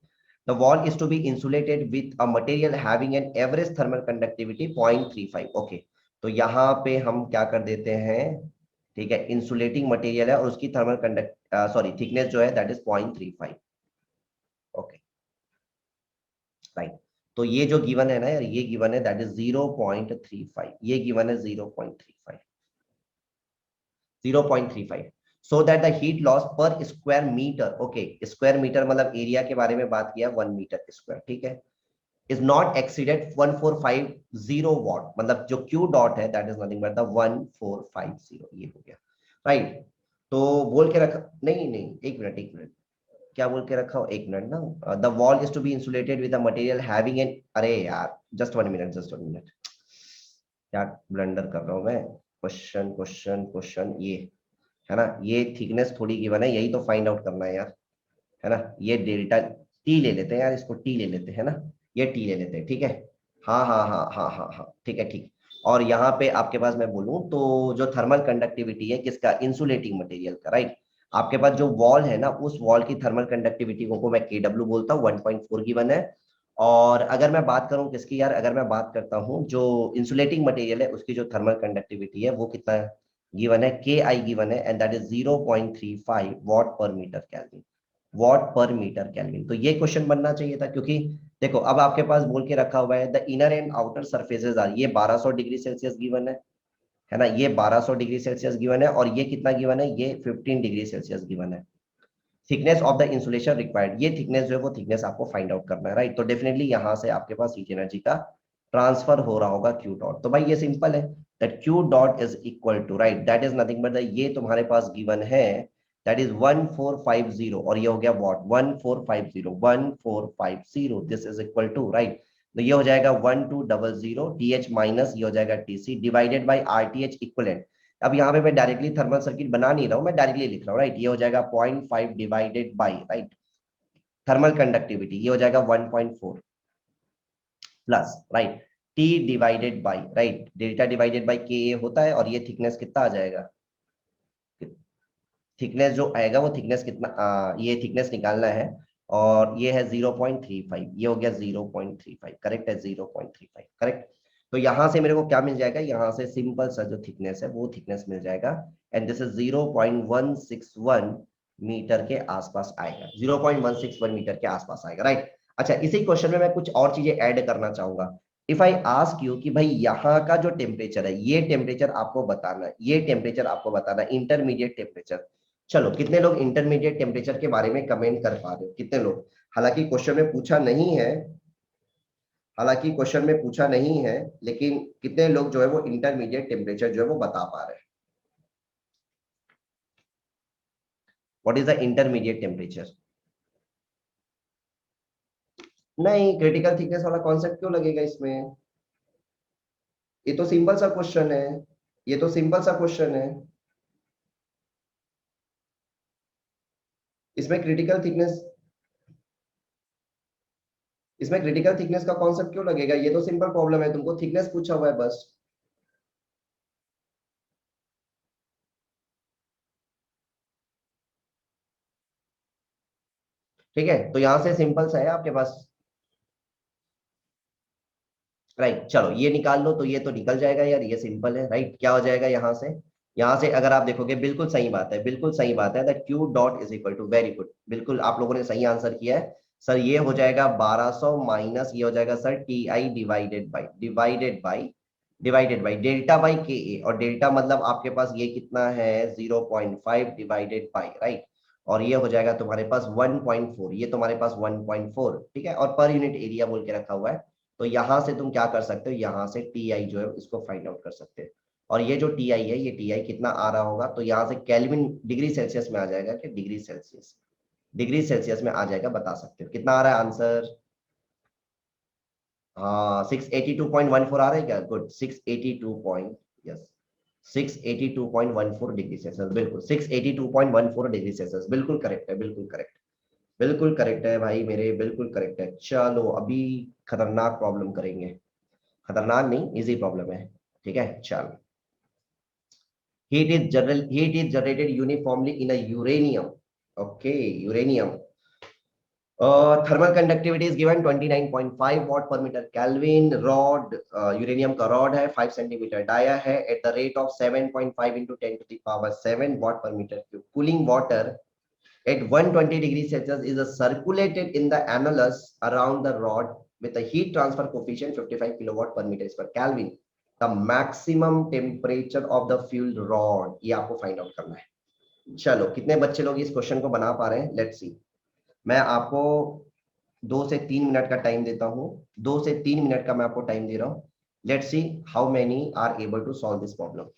The wall is to be insulated with a material having an average thermal conductivity 0.35. Okay, तो यहाँ पे हम क्या कर देते हैं, ठीक है, इंसुलेटिंग मटेरियल है और उसकी थर्मल कंडक्ट सॉरी थिकनेस जो है दैट इज 0.35। Okay, right. तो ये जो गिवन है ना यार, ये गिवन है दैट इज 0.35, ये गिवन है 0.35, 0.35। So that the heat loss per square metre, okay, square metre मतलब एरिया के बारे में बात किया, 1 मीटर स्क्वायर, ठीक है, is not exceeded 1450 watt, मतलब जो Q डॉट है that is nothing but the 1450, ये हो गया, राइट? तो बोल के रखा, नहीं नहीं, एक मिनट एक मिनट, क्या बोल के रखा हो, एक मिनट ना, the wall is to be insulated with a material having an, अरे यार जस्ट 1 मिनट, जस्ट 1 मिनट, क्या ब्लंडर कर रहा हूं मैं? क्वेश्चन क्वेश्चन क्वेश्चन, ये है ना, ये थिकनेस थोड़ी गिवन है, यही तो फाइंड आउट करना है यार, है ना? ये डेल्टा टी ले लेते हैं यार, इसको टी ले लेते हैं ना, ये टी ले लेते हैं, ठीक है। हाँ हाँ हाँ हाँ हाँ हाँ, ठीक है ठीक। और यहाँ पे आपके पास मैं बोलूं तो जो थर्मल कंडक्टिविटी है किसका, इंसुलेटिंग मटेरियल का, राइट? आपके पास जो वॉल है ना, उस वॉल की थर्मल कंडक्टिविटी को मैं के डब्ल्यू बोलता हूँ, 1.4 की वन है। और अगर मैं बात करूं किसकी यार, अगर मैं बात करता हूं जो इंसुलेटिंग मटेरियल है उसकी जो थर्मल कंडक्टिविटी है वो कितना गिवन है, के आई गिवन है, and that is 0.35 what per meter kelvin, watt per meter kelvin. तो ये क्वेश्चन बनना चाहिए था, क्योंकि देखो अब आपके पास बोल के रखा हुआ है the inner and outer surfaces are, ये 1200 डिग्री सेल्सियस गिवन है ना? ये 1200 डिग्री सेल्सियस गिवन है, और ये कितना गिवन है, ये 15 डिग्री सेल्सियस गिवन है। Thickness of the insulation required, ये थिकनेस जो है वो थिकनेस आपको फाइंड आउट करना है, राइट? तो डेफिनेटली यहाँ से आपके पास हीट एनर्जी का ट्रांसफर हो रहा होगा क्यू डॉट। तो भाई ये सिंपल है, that Q dot is equal to, right, that is nothing but ये तुम्हारे पास गिवन है, दैट इज 1450, और ये हो गया watt, 1450 this is equal to, right? तो ये हो जाएगा 1200 टी एच माइनस, ये हो जाएगा TC divided by R T H equivalent. अब यहाँ पे मैं डायरेक्टली थर्मल सर्किट बना नहीं रहा हूँ, मैं डायरेक्टली लिख रहा हूँ, राइट? ये हो जाएगा 0.5 divided by, right, thermal conductivity, ये हो जाएगा 1.4 plus, right, T divided by, right, delta divided by के होता है, और ये थिकनेस कितना आ जाएगा, थिकनेस जो आएगा वो थिकनेस कितना, ये थिकनेस निकालना है, और ये है 0.35, ये हो गया 0.35, करेक्ट है, 0.35, करेक्ट। तो यहां से मेरे को क्या मिल जाएगा, यहां से सिंपल सा जो थिकनेस है वो थिकनेस मिल जाएगा, एंड दिस इज 0.161 मीटर के आसपास आएगा, 0.161 मीटर के आसपास आएगा, राइट? अच्छा, इसी क्वेश्चन में मैं कुछ और चीजें ऐड करना चाहूंगा। इफ आई आस्क यू कि भाई यहाँ का जो टेम्परेचर है, ये टेम्परेचर आपको बताना है, ये टेम्परेचर आपको बताना है, इंटरमीडिएट टेम्परेचर। चलो, कितने लोग इंटरमीडिएट टेम्परेचर के बारे में कमेंट कर पा रहे हो, कितने लोग? हालांकि क्वेश्चन में पूछा नहीं है, हालांकि क्वेश्चन में पूछा नहीं है, लेकिन कितने लोग जो है वो इंटरमीडिएट टेम्परेचर जो है वो बता पा रहे हैं? What is the intermediate temperature? नहीं, क्रिटिकल थिकनेस वाला कॉन्सेप्ट क्यों लगेगा इसमें? ये तो सिंपल सा क्वेश्चन है। ये तो सिंपल सा क्वेश्चन है। इसमें क्रिटिकल थिकनेस इसमें क्रिटिकल थिकनेस का कॉन्सेप्ट क्यों लगेगा? ये तो सिंपल प्रॉब्लम है, तुमको थिकनेस पूछा हुआ है बस। ठीक है, तो यहां से सिंपल सा है आपके पास। राइट, चलो ये निकाल लो, तो ये तो निकल जाएगा यार, ये सिंपल है। राइट, क्या हो जाएगा यहाँ से अगर आप देखोगे, बिल्कुल सही बात है, बिल्कुल सही बात है। That Q dot is equal to, very good, बिल्कुल आप लोगों ने सही आंसर किया है सर। ये हो जाएगा 1200 माइनस, ये हो जाएगा sir T I divided by delta by के ए, और डेल्टा मतलब आपके पास ये कितना है, 0.5 डिवाइडेड बाई, राइट। और ये हो जाएगा तुम्हारे पास 1.4, ये तुम्हारे पास 1.4, ठीक है। और पर यूनिट एरिया बोल के रखा हुआ है। तो यहां से तुम क्या कर सकते हो, यहाँ से टी आई जो है इसको फाइंड आउट कर सकते हो। और ये जो टी आई है, ये टी आई कितना आ रहा होगा, तो यहाँ से केल्विन डिग्री सेल्सियस में आ जाएगा कि डिग्री सेल्सियस में आ जाएगा, बता सकते हो कितना आ रहा है आंसर। हाँ, 682.14 आ रहा है क्या? Good, 682 point, yes, 682.14 degree Celsius, बिल्कुल 682.14 डिग्री सेल्सियस, बिल्कुल करेक्ट है, बिल्कुल करेक्ट, बिल्कुल करेक्ट है भाई मेरे, बिल्कुल करेक्ट है। चलो अभी खतरनाक प्रॉब्लम करेंगे, खतरनाक नहीं, इजी प्रॉब्लम है। ठीक है, चलो। Heat is generated uniformly in a uranium. Okay, uranium. Thermal conductivity is given 29.5 watt per meter Kelvin. Rod, uranium का रॉड है, 5 सेंटीमीटर डाया है, at the rate of 7.5 into 10 to the power 7 watt per meter cube. Cooling water at 120 degrees Celsius is circulated in the annulus around the rod with a heat transfer coefficient 55 kilowatt per meter per Kelvin. The maximum temperature of the fuel rod, ये आपको फाइंड आउट करना है। चलो कितने बच्चे लोग इस क्वेश्चन को बना पा रहे हैं, लेट्स सी। मैं आपको 2 से 3 मिनट का टाइम देता हूँ, 2 से 3 मिनट का मैं आपको टाइम दे रहा हूँ। Let's see how many are able to solve this problem.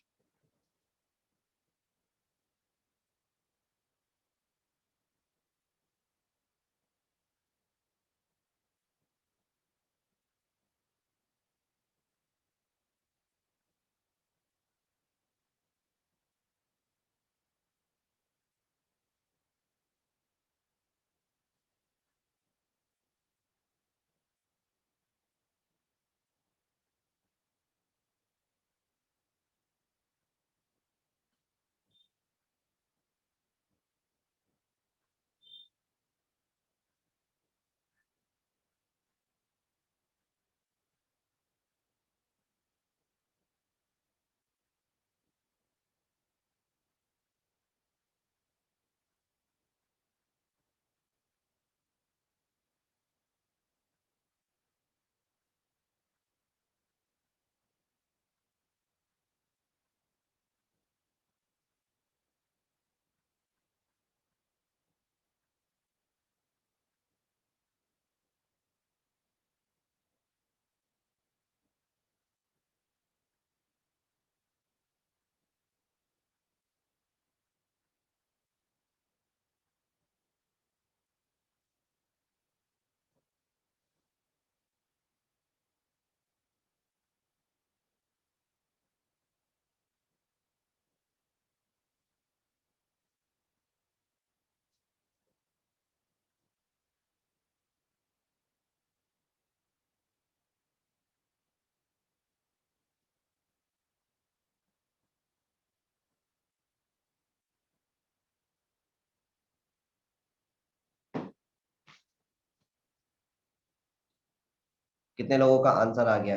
कितने लोगों का आंसर आ गया?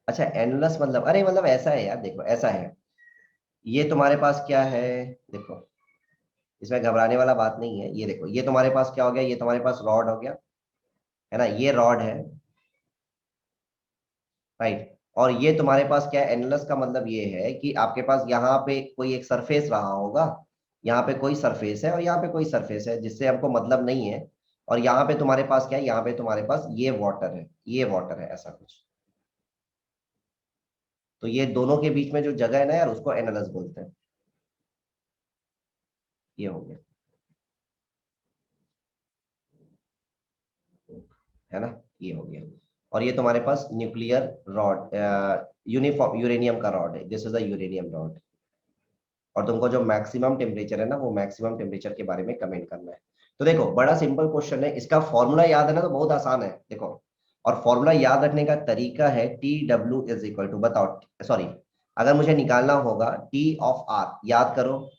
अच्छा, एनुलस मतलब, अरे मतलब ऐसा है यार, देखो ऐसा है, ये तुम्हारे पास क्या है, देखो इसमें घबराने वाला बात नहीं है। ये देखो, ये तुम्हारे पास क्या हो गया, ये तुम्हारे पास रॉड हो गया, है ना, ये रॉड है, राइट। और ये तुम्हारे पास क्या है, एनुलस का मतलब ये है कि आपके पास यहाँ पे कोई एक सरफेस रहा होगा, यहाँ पे कोई सरफेस है और यहाँ पे कोई सरफेस है, जिससे हमको मतलब नहीं है। और यहाँ पे तुम्हारे पास क्या है, यहाँ पे तुम्हारे पास ये वाटर है, ये वाटर है, ऐसा कुछ। तो ये दोनों के बीच में जो जगह है ना यार, उसको एनालस बोलते हैं। ये हो गया, है ना, ये हो गया। और ये तुम्हारे पास न्यूक्लियर रॉड, यूनिफॉर्म यूरेनियम का रॉड है, this is a uranium rod. और तुमको जो मैक्सिमम टेम्परेचर है ना, वो मैक्सिमम टेम्परेचर के बारे में कमेंट करना है। तो देखो बड़ा सिंपल क्वेश्चन है, इसका फॉर्मूला याद है ना, तो बहुत आसान है देखो। और फॉर्मूला याद रखने का तरीका है T W is equal to, बताओ सॉरी, अगर मुझे निकालना होगा टी ऑफ आर, याद करो,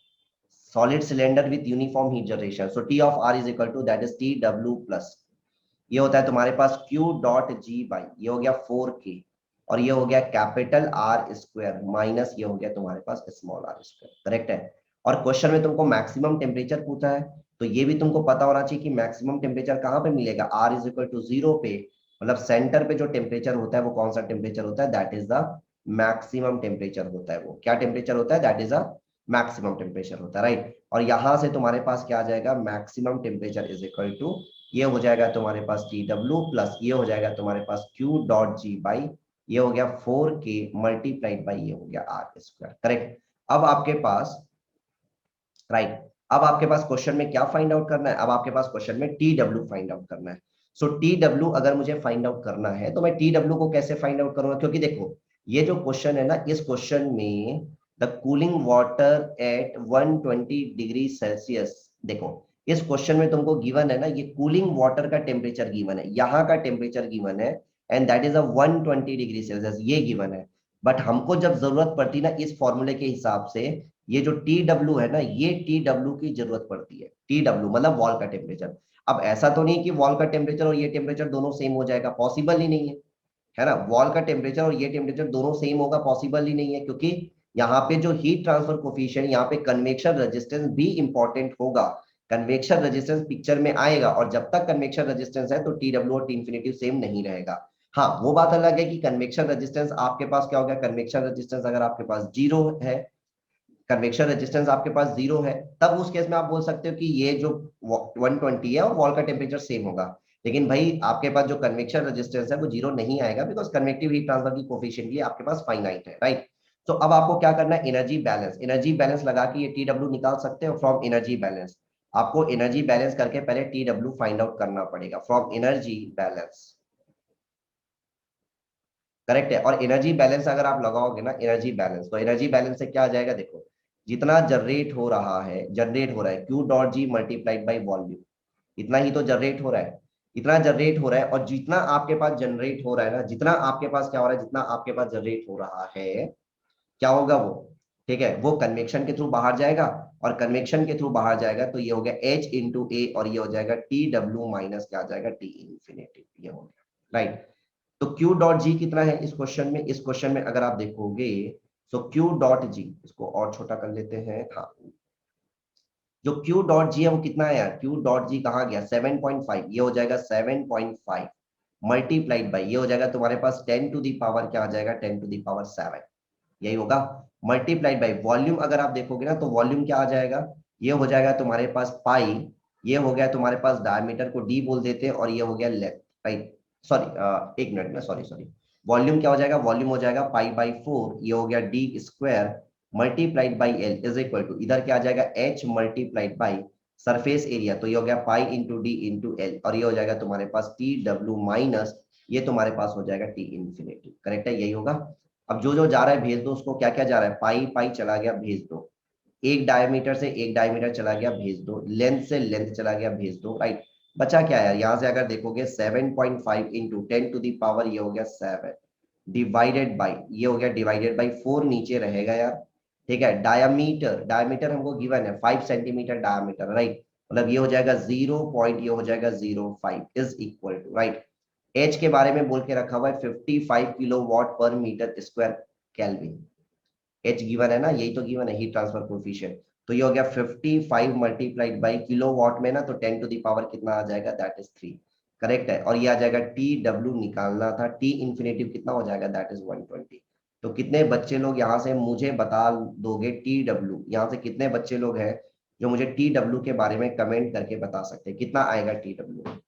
solid cylinder with uniform heat generation, so T of R is equal to that is T W plus, ये होता है तुम्हारे पास Q डॉट जी बाई, ये हो गया 4K, और ये हो गया कैपिटल आर स्क्वायर माइनस ये हो गया तुम्हारे पास स्मॉल आर स्क्वायर, करेक्ट है। और क्वेश्चन में तुमको मैक्सिमम टेम्परेचर पूछा है, तो ये भी तुमको पता होना चाहिए कि मैक्सिमम टेम्परेचर कहाँ पे मिलेगा, R is equal to zero पे, मतलब सेंटर पे जो टेम्परेचर होता है वो कौन सा टेम्परेचर होता है, that is the maximum temperature होता है। वो क्या टेम्परेचर होता है, that is a maximum temperature होता है, राइट। और यहां से तुम्हारे पास क्या आ जाएगा, maximum temperature is equal to, ये हो जाएगा तुम्हारे पास टी डब्ल्यू प्लस ये हो जाएगा तुम्हारे पास क्यू डॉट जी बाई, ये हो गया 4K मल्टीप्लाइड बाई ये हो गया आर स्क्वायर, करेक्ट। अब आपके पास, राइट, अब आपके पास क्वेश्चन में क्या फाइंड आउट करना है, अब आपके पास क्वेश्चन में टी डब्ल्यू फाइंड आउट करना है। सो टी डब्ल्यू अगर मुझे फाइंड आउट करना है तो मैं टी डब्ल्यू को कैसे फाइंड आउट करूंगा, क्योंकि देखो ये जो क्वेश्चन है ना, इस क्वेश्चन में the cooling water at 120 degree Celsius, देखो इस क्वेश्चन में तुमको गिवन है ना, ये कूलिंग वाटर का टेम्परेचर गिवन है, यहाँ का टेम्परेचर गिवन है, and that is a 120 degree Celsius, ये गिवन है। बट हमको जब जरूरत पड़ती ना इस फॉर्मूले के हिसाब से, ये जो टी डब्ल्यू है ना, ये टी डब्ल्यू की जरूरत पड़ती है, टी डब्ल्यू मतलब वॉल का टेम्परेचर। अब ऐसा तो नहीं कि वॉल का टेम्परेचर और ये टेम्परेचर दोनों सेम हो जाएगा, पॉसिबल ही नहीं है ना, वॉल का टेम्परेचर और ये टेम्परेचर दोनों सेम होगा, पॉसिबल ही नहीं है, क्योंकि यहाँ पे जो हीट ट्रांसफर कोफिशिएंट, यहाँ पे कन्वेक्शन रेजिस्टेंस भी इंपॉर्टेंट होगा, कन्वेक्शन रेजिस्टेंस पिक्चर में आएगा, और जब तक कन्वेक्शन रेजिस्टेंस है तो टी डब्ल्यू और टी इन्फिनिटी सेम नहीं रहेगा। हाँ वो बात अलग है कि कन्वेक्शन रेजिस्टेंस आपके पास क्या हो गया, कन्वेक्शन रेजिस्टेंस अगर आपके पास जीरो है, कन्वेक्शन रेजिस्टेंस आपके पास जीरो है, तब उस केस में आप बोल सकते हो कि ये जो 120 है और वॉल का टेम्परेचर सेम होगा। लेकिन भाई आपके पास जो कन्वेक्शन रेजिस्टेंस है वो जीरो नहीं आएगा, बिकॉज कन्वेक्टिव हीट ट्रांसफर की कोफिशिएंट भी आपके पास फाइनाइट है, राइट। तो अब आपको क्या करना है, एनर्जी बैलेंस, एनर्जी बैलेंस लगा के ये टी डब्ल्यू निकाल सकते हो फ्रॉम एनर्जी बैलेंस। आपको एनर्जी बैलेंस करके पहले टी डब्ल्यू फाइंड आउट करना पड़ेगा फ्रॉम एनर्जी बैलेंस, करेक्ट है। और एनर्जी बैलेंस अगर आप लगाओगे ना, एनर्जी बैलेंस, तो एनर्जी बैलेंस से क्या आ जाएगा, देखो जितना जनरेट हो रहा है Q dot G multiplied by volume, इतना ही तो जनरेट हो रहा है, इतना जनरेट हो रहा है, और जितना आपके पास जनरेट हो रहा है ना, जितना आपके पास क्या हो रहा है, जितना आपके पास जनरेट हो रहा है, क्या होगा वो, ठीक है, वो कन्वेक्शन के थ्रू बाहर जाएगा, और कन्वेक्शन के थ्रू बाहर जाएगा तो ये हो गया एच इंटू ए, और ये हो जाएगा टी डब्ल्यू माइनस क्या आ जाएगा, टी इन्फिनिटी, ये हो गया, राइट। तो Q डॉट जी कितना है इस क्वेश्चन में, इस क्वेश्चन में अगर आप देखोगे, तो Q डॉट जी, इसको और छोटा कर लेते हैं, हाँ, जो Q डॉट जी है वो कितना है यार, Q डॉट जी कहाँ गया, 7.5, ये हो जाएगा 7.5 मल्टीप्लाइड बाई, ये हो जाएगा तुम्हारे पास 10 टू दी पावर क्या आ जाएगा, 10 टू दी पावर 7, यही होगा, मल्टीप्लाइड बाई वॉल्यूम अगर आप देखोगे ना, तो वॉल्यूम क्या आ जाएगा, ये हो जाएगा तुम्हारे पास पाई, ये हो गया तुम्हारे पास डायमीटर को डी बोल देते हैं, और ये हो गया लेंथ, राइट। सॉरी एक मिनट में, सॉरी सॉरी, वॉल्यूम क्या हो जाएगा, वॉल्यूम हो जाएगा पाई बाई 4, ये हो गया D square multiplied by L is equal to, इधर क्या आ जाएगा H multiplied by surface area, तो ये हो गया pi into D into L, और ये हो जाएगा तुम्हारे पास टी डब्ल्यू माइनस, ये तुम्हारे पास हो जाएगा टी इन्फिनिटी, करेक्ट है, यही होगा। अब जो जो जा रहा है भेज दो उसको, क्या क्या जा रहा है, पाई पाई चला गया भेज दो, एक डायमीटर से एक डायमीटर चला गया भेज दो, लेंथ से लेंथ चला गया भेज दो, राइट। बचा क्या है, यहाँ से अगर देखोगे 7.5 इंटू 10 टू दी पावर ये हो गया 7 डिवाइडेड बाई, ये हो गया डिवाइडेड बाई 4 नीचे रहेगा यार, ठीक है। डायमीटर, डायमीटर हमको गिवन है 5 सेंटीमीटर डायमीटर, राइट, मतलब ये हो जाएगा 0 ये हो जाएगा 0.5 is equal to, right. H के बारे में बोल के रखा हुआ है 55 kilo watt per metre square kelvin, H given है ना, यही तो गिवन है हीट ट्रांसफर कोफिशिएंट, तो ये हो गया 55 मल्टीप्लाइड बाई किलो वॉट में ना, तो 10 टू दी पावर कितना आ जाएगा, दैट इज 3, करेक्ट है। और ये आ जाएगा टी डब्ल्यू निकालना था, टी इन्फिनेटिव कितना हो जाएगा, दैट इज 120। तो कितने बच्चे लोग यहाँ से मुझे बता दोगे टी डब्ल्यू, यहाँ से कितने बच्चे लोग हैं जो मुझे टी डब्ल्यू के बारे में कमेंट करके बता सकते हैं कितना आएगा टी डब्ल्यू।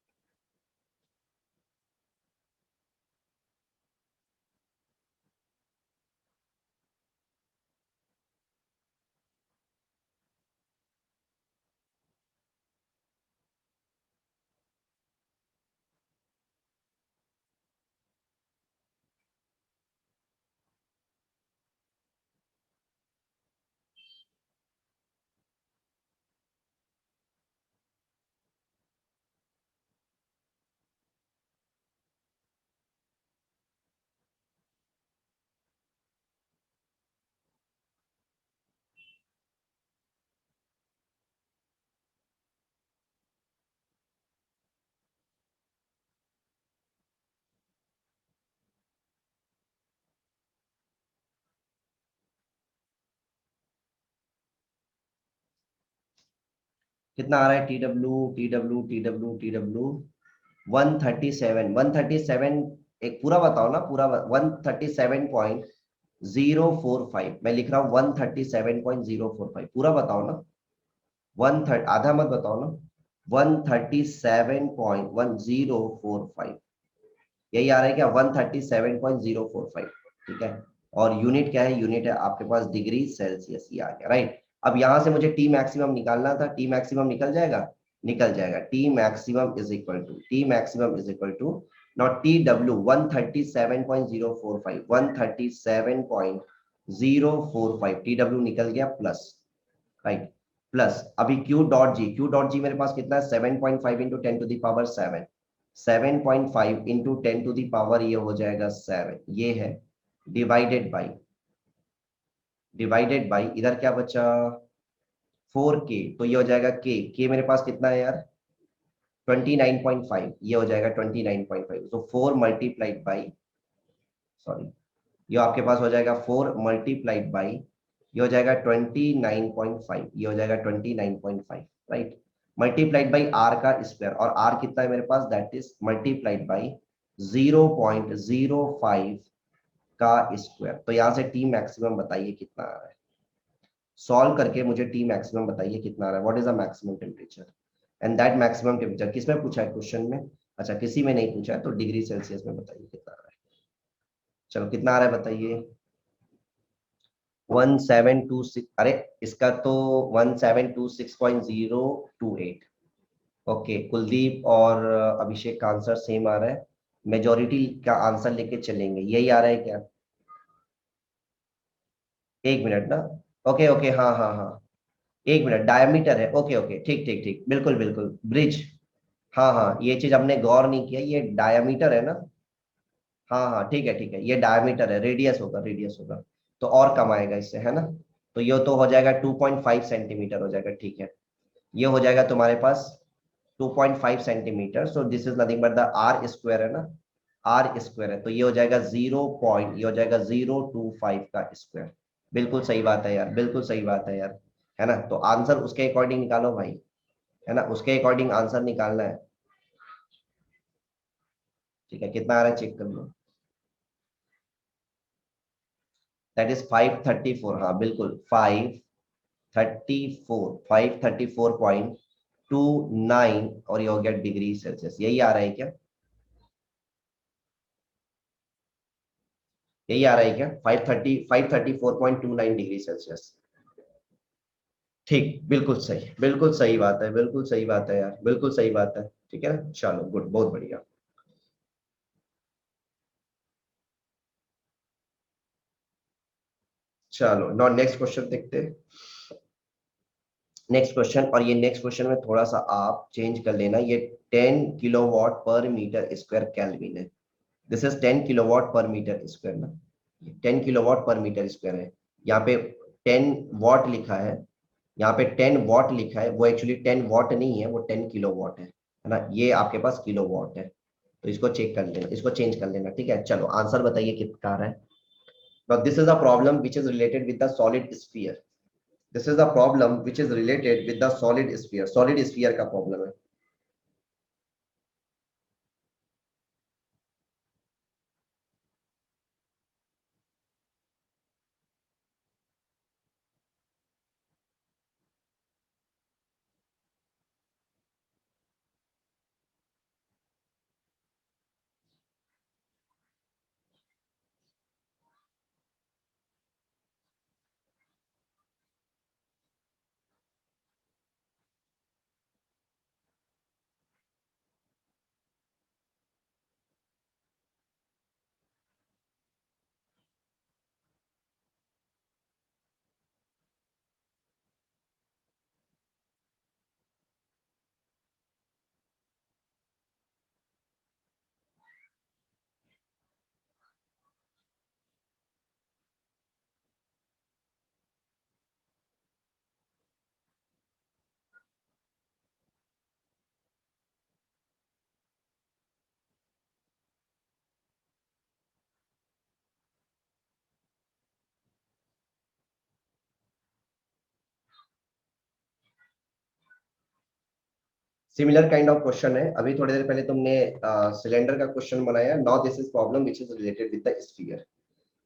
कितना आ रहा है? टी डब्ल्यू 137 एक पूरा बताओ ना, पूरा 137.045, मैं लिख रहा हूँ 137.045, पूरा बताओ ना। वन थर्ट आधा मत बताओ ना। 137.1045, यही आ रहा है क्या? 137.045, ठीक है। और यूनिट क्या है? यूनिट है आपके पास डिग्री सेल्सियस, ये आ गया, राइट। अब यहां से मुझे टी मैक्सिमम निकालना था, टी मैक्सिमम निकल जाएगा, निकल जाएगा। T maximum is equal to not T W 137.045, 137.045 T W निकल गया, प्लस, राइट, प्लस अभी क्यू डॉट जी मेरे पास कितना है? 7.5 इंटू 10⁻7, 7.5 इंटू 10⁻, ये हो जाएगा 7, ये है, डिवाइडेड बाई इधर क्या बचा? 4k, तो ये हो जाएगा के मेरे पास कितना है यार? 29.5, ये हो जाएगा 29.5, तो 4 मल्टीप्लाइड बाई, सॉरी, ये आपके पास हो जाएगा 4 मल्टीप्लाइड बाई, ये हो जाएगा 29.5, ये हो जाएगा 29.5, राइट। मल्टीप्लाइड बाई आर का स्क्वायर, और आर कितना है मेरे पास? दैट इज मल्टीप्लाइड बाई 0.05 का स्क्वायर। तो यहां से टी मैक्सिमम बताइए कितना आ रहा है? सॉल्व करके मुझे टी मैक्सिमम बताइए कितना आ रहा है? What is the maximum temperature? And that maximum temperature किसमें पूछा है क्वेश्चन में? अच्छा, किसी में नहीं पूछा है, तो डिग्री सेल्सियस में बताइए कितना आ रहा है। चलो, कितना आ रहा है बताइए? 1726, अरे इसका तो 1726.028। ओके, कुलदीप और अभिषेक का आंसर सेम आ रहा है। मेजोरिटी का आंसर लेके चलेंगे, यही आ रहा है क्या? एक मिनट ना। ओके ओके, हाँ हाँ हाँ, एक मिनट, डायमीटर है, ओके ओके, ठीक ठीक ठीक, बिल्कुल बिल्कुल, ब्रिज। हाँ हाँ, ये चीज हमने गौर नहीं किया, ये डायमीटर है ना। हाँ हाँ, ठीक है, ये डायमीटर है, रेडियस होगा, रेडियस होगा, तो और कम आएगा इससे, है ना। तो ये तो हो जाएगा 2.5 सेंटीमीटर हो जाएगा, ठीक है। ये हो जाएगा तुम्हारे पास 2.5 centimetre, so this is nothing but the R square, है ना। आर स्क्वायर है, तो ये हो जाएगा ये हो जाएगा 0.25 का स्क्वायर। बिल्कुल सही बात है यार, बिल्कुल सही बात है यार, है ना। तो आंसर उसके अकॉर्डिंग निकालो भाई, है ना, उसके अकॉर्डिंग आंसर निकालना है। ठीक है, कितना आ रहा है चेक कर लो। दैट इज 534, हाँ बिल्कुल, 534 और ये हो गया डिग्री सेल्सियस, यही आ रहा है क्या? यही आ रहा है क्या? 534.29 डिग्री सेल्सियस। ठीक, बिल्कुल सही, बिल्कुल सही बात है, बिल्कुल सही बात है यार, बिल्कुल सही बात है, ठीक है ना। चलो गुड, बहुत बढ़िया। चलो नॉ, नेक्स्ट क्वेश्चन देखते हैं। नेक्स्ट क्वेश्चन, और ये नेक्स्ट क्वेश्चन में थोड़ा सा आप चेंज कर लेना, ये 10 किलोवाट पर मीटर स्क्वायर केल्विन है। दिस इज 10 किलोवाट पर मीटर स्क्वायर ना, 10 किलोवाट पर मीटर स्क्वायर है। यहाँ पे 10 वॉट लिखा है, यहाँ पे 10 वॉट लिखा है, वो एक्चुअली 10 वॉट नहीं है, वो 10 किलोवाट है ना, ये आपके पास किलोवाट है। तो इसको चेक कर लेना, इसको चेंज कर लेना, ठीक है। चलो आंसर बताइए कितना आ रहा है। Now this is a problem which is related with the solid sphere. This is the problem which is related with the solid sphere. Solid sphere का problem है। सिमिलर काइंड ऑफ क्वेश्चन है। अभी थोड़ी देर पहले तुमने सिलेंडर का क्वेश्चन बनाया। Now this is problem which is related with the sphere.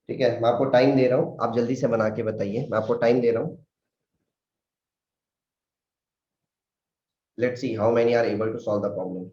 ठीक है, मैं आपको टाइम दे रहा हूँ, आप जल्दी से बना के बताइए। मैं आपको टाइम दे रहा हूँ। Let's see how many are able to solve the problem.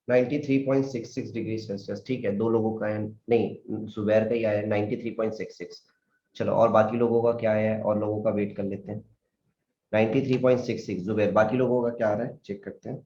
93.66 degree Celsius. ठीक है, दो लोगों का है, नहीं जुबैर का ही आया है 93.66। चलो, और बाकी लोगों का क्या आया है, और लोगों का वेट कर लेते हैं। 93.66 जुबैर, बाकी लोगों का क्या आ रहा है चेक करते हैं।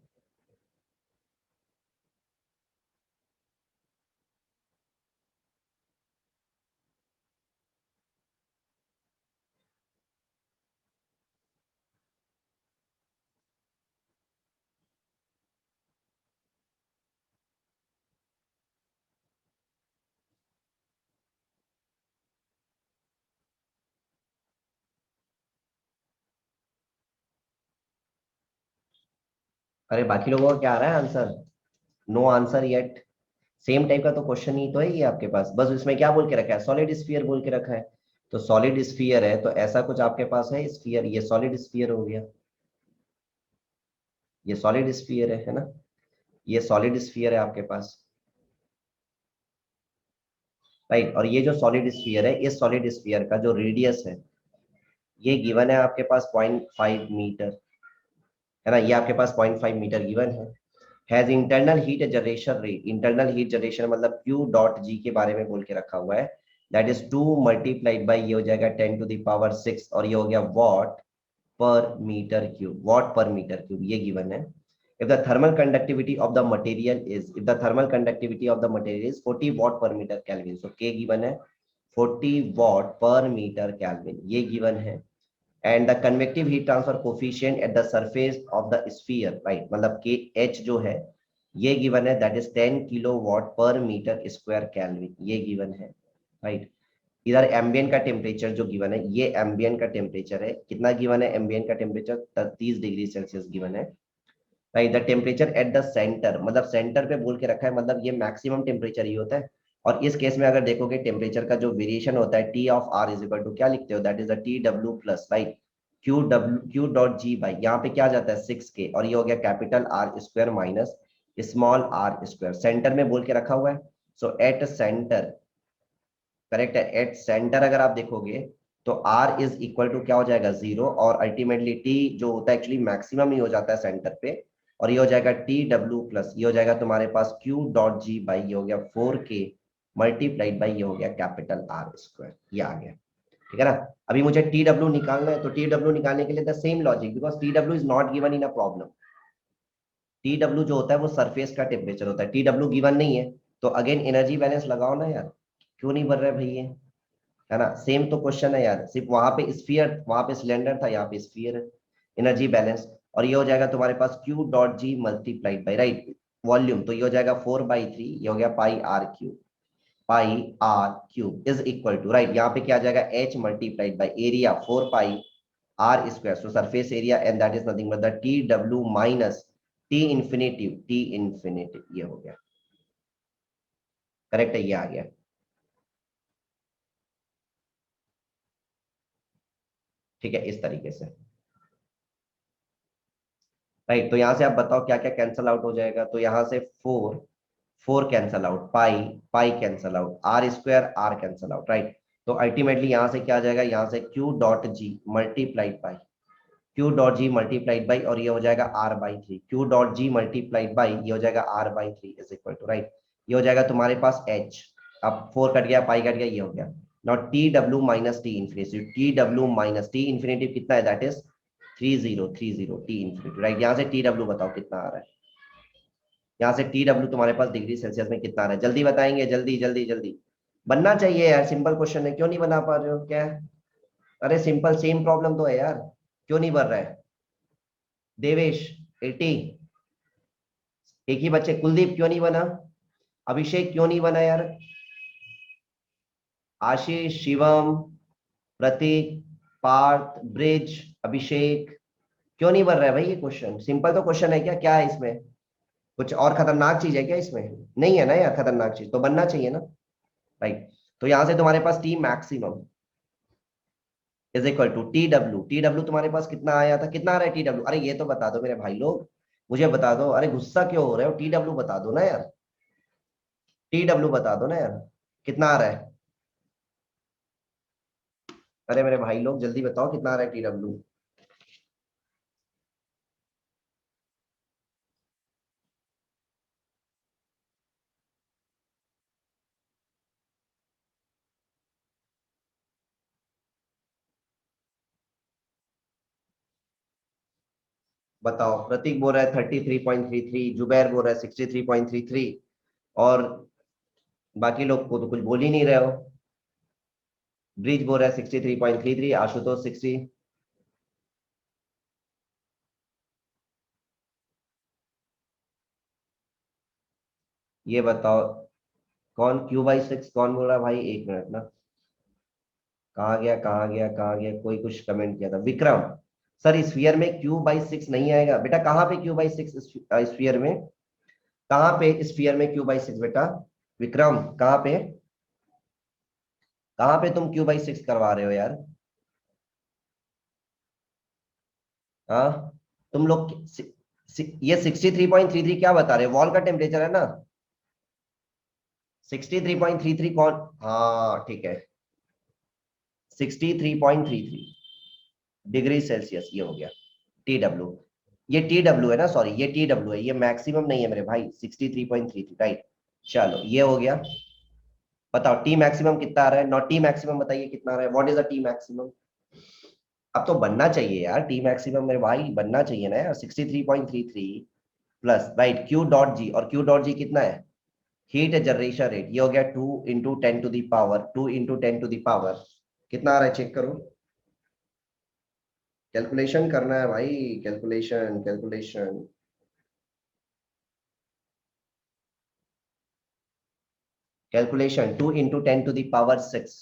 अरे बाकी लोगों का क्या आ रहा है answer? No answer yet. Same type का तो क्वेश्चन ही तो है ये आपके पास, बस इसमें क्या बोल के रखा है, सॉलिड स्फीयर बोल के रखा है। तो सॉलिड स्फीयर है तो ऐसा कुछ आपके पास है स्फीयर, ये सॉलिड स्फीयर हो गया। ये सॉलिड स्फीयर है ना? ये सॉलिड स्फीयर है आपके पास, राइट। और ये जो सॉलिड स्फीयर है, इस सॉलिड स्फीयर का जो रेडियस है, ये गिवन है आपके पास 0.5 मीटर, है ना? ये आपके पास 0.5 मीटर गिवन है। Has internal heat generation rate, internal heat generation मतलब क्यू डॉट जी के बारे में बोल के रखा हुआ है। दैट इज 2 × ये हो जाएगा 10⁶ और ये हो गया what per metre cube, what per metre cube, ये गिवन है। if the thermal conductivity of the material is if the thermal conductivity of the material is 40 watt per meter kelvin, so k given है 40 watt per meter kelvin, ये given है। and the convective heat transfer coefficient at the surface of the sphere, right, मतलब के h जो है ये given है, that is 10 किलोवाट पर मीटर स्क्वायर केल्विन, ये given है, राइट। इधर एम्बियंट का टेम्परेचर जो गिवन है, ये एम्बियंट का टेम्परेचर है, कितना गिवन है एम्बियंट का टेम्परेचर? 30 डिग्री सेल्सियस गिवन है, right. The temperature at the centre, मतलब सेंटर पे बोल के रखा है, मतलब ये मैक्सिमम टेम्परेचर ही होता है। और इस केस में अगर देखोगे टेम्परेचर का जो वेरिएशन होता है T of R is equal to क्या लिखते हो, that is the T W plus, right, Q dot G by, यहाँ पे क्या जाता है 6 के, और ये हो गया capital R square minus small R square, centre में बोल के रखा हुआ है। सो एट सेंटर, करेक्ट है, एट सेंटर अगर आप देखोगे तो आर इज इक्वल टू क्या हो जाएगा 0, और अल्टीमेटली टी जो होता है एक्चुअली मैक्सिमम ही हो जाता है सेंटर पे, और ये हो जाएगा टी डब्ल्यू प्लस, ये हो जाएगा तुम्हारे पास क्यू डॉट जी बाई, ये हो गया 4 के मल्टीप्लाइड बाई, ये हो गया कैपिटल आर स्क्वायर, ये आ गया। ठीक है ना। अभी मुझे टी डब्ल्यू निकालना है, तो टी डब्ल्यू निकालने के लिए the same logic, because T W is not given in a problem. T W जो होता है वो सरफेस का टेम्परेचर होता है, टी डब्ल्यू गिवन नहीं है, तो अगेन एनर्जी बैलेंस लगाओ ना यार, क्यों नहीं बन रहा है भाई ये, है ना। सेम तो क्वेश्चन है यार, सिर्फ वहां पे स्फीयर, वहां पे सिलेंडर था, यहाँ पे स्फीयर है। एनर्जी बैलेंस, और ये हो जाएगा तुम्हारे पास Q dot G multiplied by, right, volume, तो ये हो जाएगा 4/3, ये हो गया pi r cube, pi r cube is equal to, right, यहाँ पे क्या आ जाएगा H multiplied by area 4 pi r square, so surface area and that is nothing but the T W minus T infinitive, T infinitive, ये हो गया करेक्ट है, ये आ गया। ठीक है, इस तरीके से, राइट। तो यहां से आप बताओ क्या क्या कैंसल आउट हो जाएगा, तो यहां से four, four cancel out, pi, pi cancel out, R square, R cancel out, right. तो अल्टीमेटली यहां से क्या आ जाएगा, यहां से Q dot G multiplied by, Q dot G multiplied by, और ये हो जाएगा R by three, Q dot G multiplied by, ये हो जाएगा R by three is equal to, right, ये हो जाएगा तुम्हारे पास एच, अब फोर कट गया, पाई कट गया, ये हो गया। Not T W minus T infinity, T W minus T infinity कितना है, that is 3030 T infinity, right. यहाँ से टी डब्ल्यू बताओ कितना आ रहा है, यहाँ से टी डब्ल्यू तुम्हारे पास डिग्री सेल्सियस में कितना आ रहा है, जल्दी बताएंगे, जल्दी जल्दी जल्दी, बनना चाहिए यार, सिंपल क्वेश्चन है, क्यों नहीं बना पा रहे हो क्या। अरे सिंपल, सेम प्रॉब्लम तो है यार, क्यों नहीं बन रहा है। देवेश 80, एक ही बच्चे, कुलदीप क्यों नहीं बना, अभिषेक क्यों नहीं बना यार, आशीष, शिवम, प्रतीक, पार्थ, ब्रिज, अभिषेक, क्यों नहीं बन रहा है भाई ये क्वेश्चन, सिंपल तो क्वेश्चन है, क्या क्या है इसमें, कुछ और खतरनाक चीज है क्या इसमें, नहीं है ना यार खतरनाक चीज, तो बनना चाहिए ना, राइट। तो यहां से तुम्हारे पास T maximum is equal to T W, T W तुम्हारे पास कितना आया था, कितना आ रहा है टी डब्ल्यू, अरे ये तो बता दो मेरे भाई लोग, मुझे बता दो, अरे गुस्सा क्यों हो रहे हो, टी डब्ल्यू बता दो ना यार, टी डब्ल्यू बता दो ना यार, कितना आ रहा है, अरे मेरे भाई लोग जल्दी बताओ कितना आ रहा है टी डब्ल्यू। बताओ, प्रतीक बोल रहा है 33.33, जुबैर बोल रहा है 63.33, और बाकी लोग को तो कुछ बोल ही नहीं रहे हो। ब्रिज बोल रहा है 63.33, आशुतोष 60, ये बताओ कौन Q/6 कौन बोल रहा है भाई, एक मिनट ना, कहाँ गया कहाँ गया कहाँ गया, कोई कुछ कमेंट किया था, विक्रम, सर स्फीयर में Q/6 नहीं आएगा बेटा, कहाँ पे Q/6 स्फीयर में, कहाँ पे स्फीयर में Q/6 बेटा, विक्रम कहाँ पे, कहाँ पे तुम Q/6 करवा रहे हो यार, हाँ, तुम लोग ये 63.33 क्या बता रहे हो, वॉल का टेम्परेचर है ना, 63.33 कौन, हाँ ठीक है, 63.33 डिग्री सेल्सियस, ये हो गया टी डब्ल्यू, ये टी डब्ल्यू है ना, सॉरी ये टी डब्ल्यू है, ये मैक्सिमम नहीं है मेरे भाई, 63.33, राइट। चलो ये हो गया, बताओ टी मैक्सिमम कितना आ रहा है, नॉट टी मैक्सिमम बताइए कितना आ रहा है, what is the T maximum, अब तो बनना चाहिए यार टी मैक्सिमम मेरे भाई, बनना चाहिए ना यार, 63.33 प्लस, राइट, क्यू डॉट जी, और क्यू डॉट जी कितना है, हीट जनरेशन रेट, ये हो गया 2 × 10⁻², 2 × 10⁻², कितना आ रहा है चेक करो, कैलकुलेशन करना है भाई, calculation calculation, calculation 2 × 10⁻6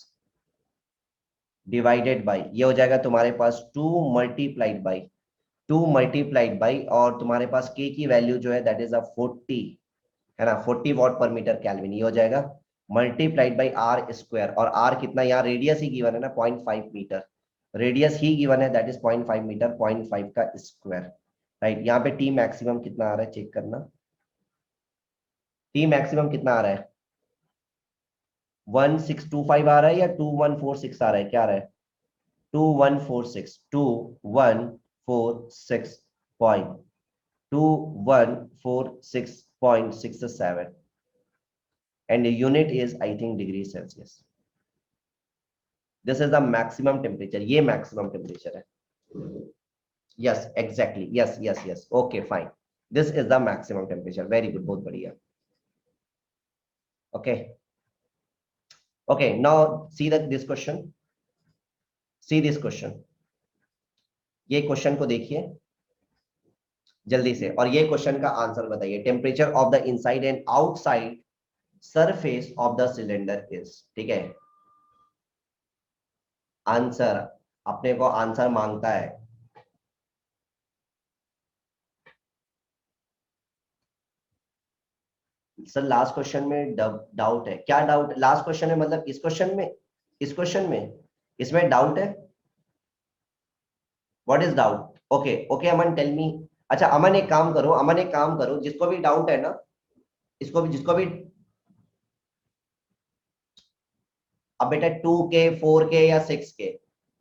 divided by, ये हो जाएगा तुम्हारे पास 2 मल्टीप्लाइड बाई, और तुम्हारे पास के की वैल्यू जो है दैट इज अ 40, है ना, 40 वाट पर मीटर केल्विन, ये हो जाएगा मल्टीप्लाइड बाई आर स्क्वायर, और आर कितना, यहाँ रेडियस ही गिवन है ना 0.5 मीटर, रेडियस ही गिवन है दैट इज 0.5 मीटर, 0.5 का स्क्वायर, राइट। यहाँ पे टी मैक्सिमम कितना आ रहा है चेक करना, टी मैक्सिमम कितना आ रहा है, 1625 आ रहा है या 2146 आ रहा है, क्या आ रहा है, 2146 and unit is I think degree Celsius, this is the maximum temperature, ये मैक्सिमम टेम्परेचर है। Yes exactly, yes yes yes, okay fine, this is the maximum temperature, very good, बहुत बढ़िया। Okay okay, now see the this question, see this question, ये क्वेश्चन को देखिए जल्दी से, और ये क्वेश्चन का आंसर बताइए। Temperature of the inside and outside surface of the cylinder is, ठीक है, आंसर अपने को आंसर मांगता है। सर लास्ट क्वेश्चन में डाउट है क्या? डाउट लास्ट क्वेश्चन में मतलब इस क्वेश्चन में, इस क्वेश्चन में इसमें डाउट है? What is doubt? Okay okay Aman tell me. अच्छा अमन एक काम करो, अमन एक काम करो, जिसको भी डाउट है ना, इसको भी, जिसको भी, अब बेटा 2K 4K या 6K,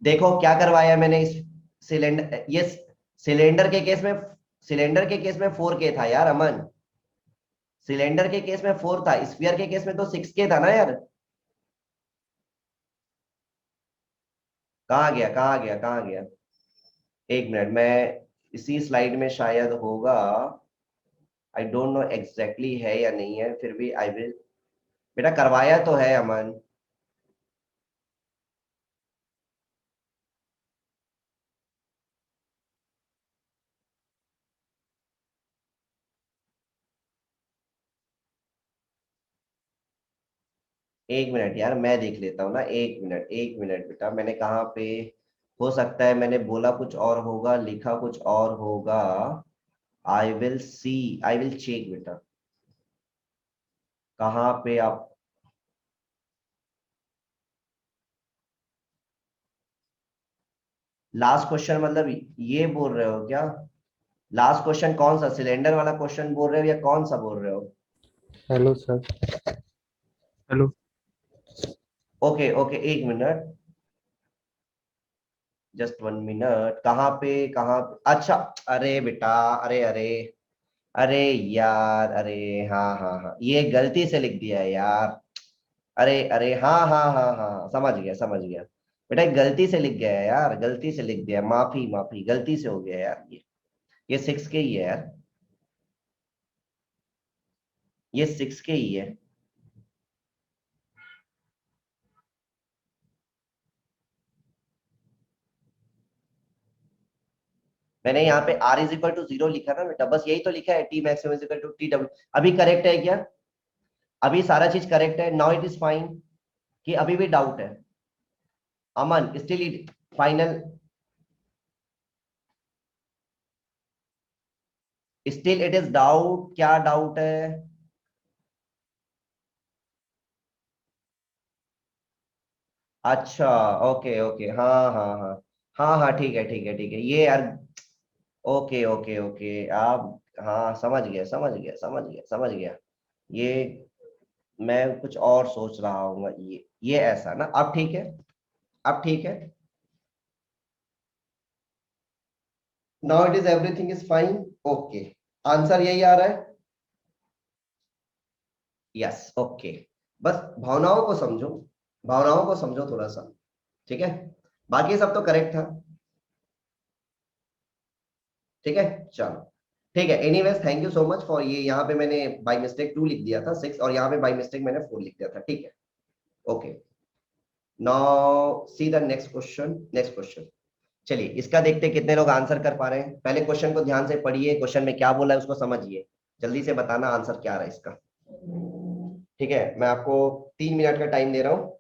देखो क्या करवाया है मैंने इस सिलेंडर, ये सिलेंडर के केस में, सिलेंडर के केस में 4K था यार अमन, सिलेंडर के केस में 4 था, स्फीयर के केस में तो 6K था ना यार। कहाँ गया, कहाँ गया, कहाँ गया? एक मिनट, मैं इसी स्लाइड में शायद होगा, आई डोंट नो एग्जैक्टली है या नहीं है, फिर भी आई विल, बेटा करवाया तो है अमन। एक मिनट यार मैं देख लेता हूँ ना, एक मिनट, एक मिनट बेटा, मैंने कहाँ पे, हो सकता है मैंने बोला कुछ और होगा, लिखा कुछ और होगा, I will see, I will check बेटा, कहाँ पे आप, लास्ट क्वेश्चन मतलब ये बोल रहे हो क्या? लास्ट क्वेश्चन कौन सा, सिलेंडर वाला क्वेश्चन बोल रहे हो या कौन सा बोल रहे हो? Hello sir. Hello. Okay okay एक मिनट, जस्ट 1 मिनट, कहाँ पे, कहाँ पे? अच्छा, अरे बेटा, अरे अरे, अरे यार, अरे, हाँ हाँ हाँ, ये गलती से लिख दिया है यार, अरे अरे, हाँ हाँ हाँ हाँ हाँ, समझ गया समझ गया, बेटा ये गलती से लिख गया है यार, गलती से लिख दिया, माफी माफी, गलती से हो गया यार, ये 6K ही है यार, ये 6K ही है। मैंने यहाँ पे R = 0 लिखा ना बेटा, बस यही तो लिखा है, T maximum is equal to T W. अभी करेक्ट है क्या? अभी सारा चीज करेक्ट है, नाउ इट इज फाइन, कि अभी भी डाउट है? Aman still final, still it is doubt, क्या डाउट है? अच्छा, ओके ओके, हाँ हाँ हाँ, हाँ हाँ ठीक है ठीक है ठीक है, ये यार, ओके ओके ओके आप, हाँ समझ गया समझ गया समझ गया समझ गया, ये मैं कुछ और सोच रहा हूँ, ये ऐसा ना, अब ठीक है, अब ठीक है, now it is everything is fine, okay, answer यही आ रहा है, यस ओके, बस भावनाओं को समझो, भावनाओं को समझो थोड़ा सा, ठीक है, बाकी सब तो करेक्ट था, ठीक है, चलो, ठीक है, anyways thank you so much for, ये यहाँ पे मैंने बाय मिस्टेक 2 लिख दिया था 6, और यहाँ पे बाय मिस्टेक मैंने 4 लिख दिया था, ठीक है, okay, now see the next question, next question, चलिए इसका देखते हैं कितने लोग आंसर कर पा रहे हैं, पहले क्वेश्चन को ध्यान से पढ़िए, क्वेश्चन में क्या बोला है उसको समझिए, जल्दी से बताना आंसर क्या रहा है इसका, ठीक है, मैं आपको 3 मिनट का टाइम दे रहा हूँ।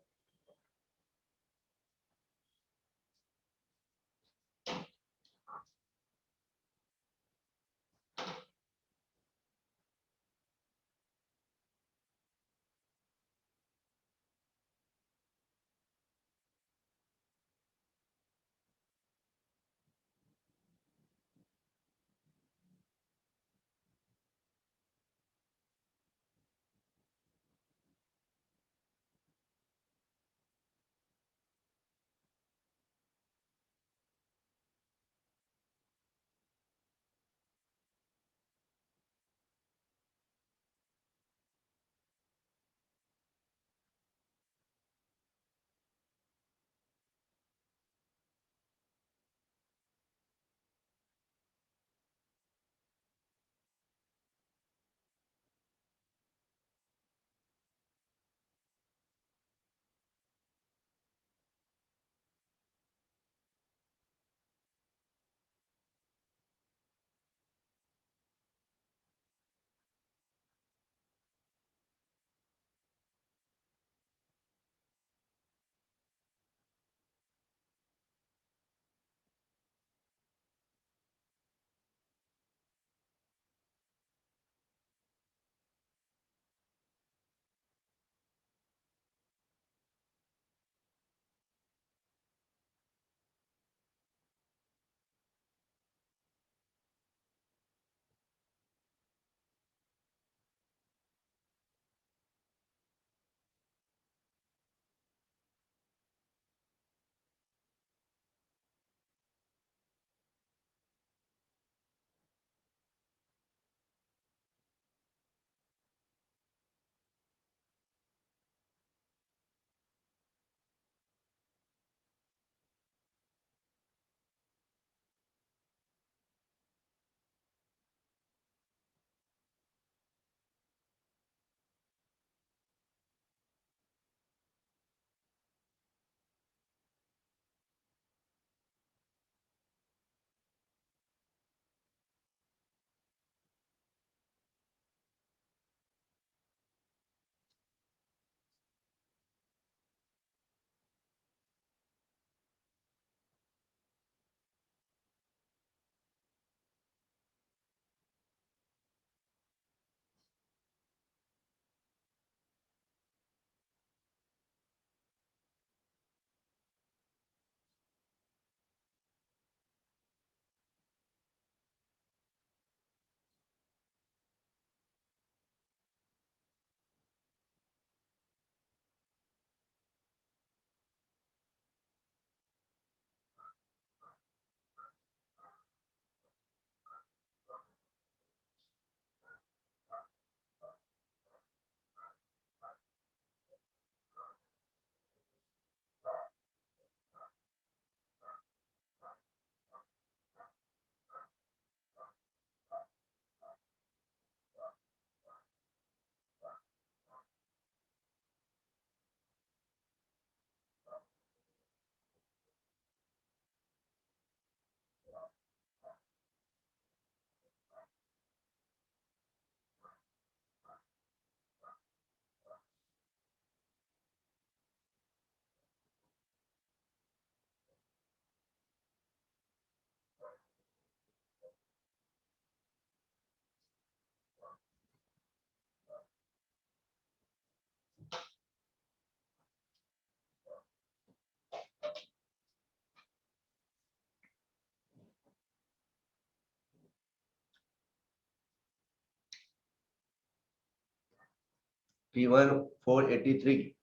T1 483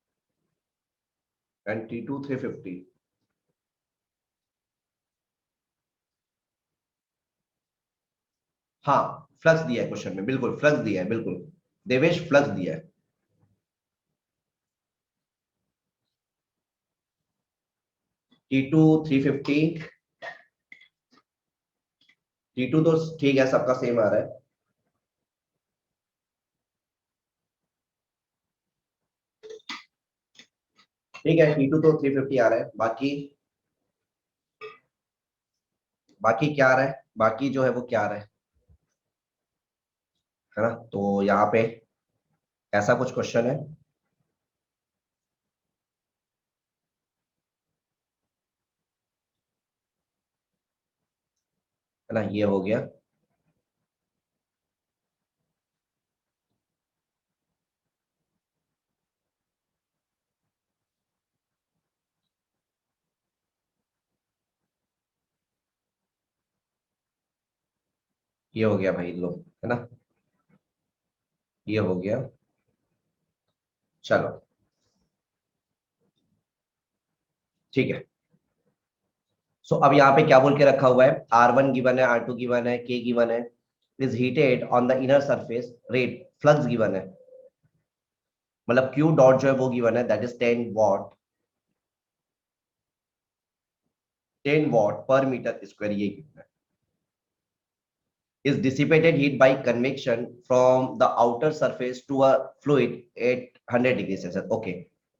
and T2 350. हाँ, फ्लक्स दिया है क्वेश्चन में, बिल्कुल फ्लक्स दिया है, बिल्कुल देवेश फ्लक्स दिया है। T2 350, T2 तो ठीक है, सबका सेम आ रहा है। ठीक है, T2 तो 350 आ रहा है, बाकी बाकी क्या आ रहा है, बाकी जो है वो क्या आ रहा है ना। तो यहाँ पे ऐसा कुछ क्वेश्चन है ना, ये हो गया। ये हो गया भाई, लो, है ना, ये हो गया। चलो ठीक है। सो अब यहाँ पे क्या बोल के रखा हुआ है, R1 गिवन है, R2 गिवन है, K गिवन है, is heated on the inner surface, rate flux given है, मतलब Q डॉट जो है वो गिवन है, that is 10 what, 10 what per metre square, ये गिवन है। is dissipated heat by convection from the outer surface to a fluid at 100 degree Celsius. Okay,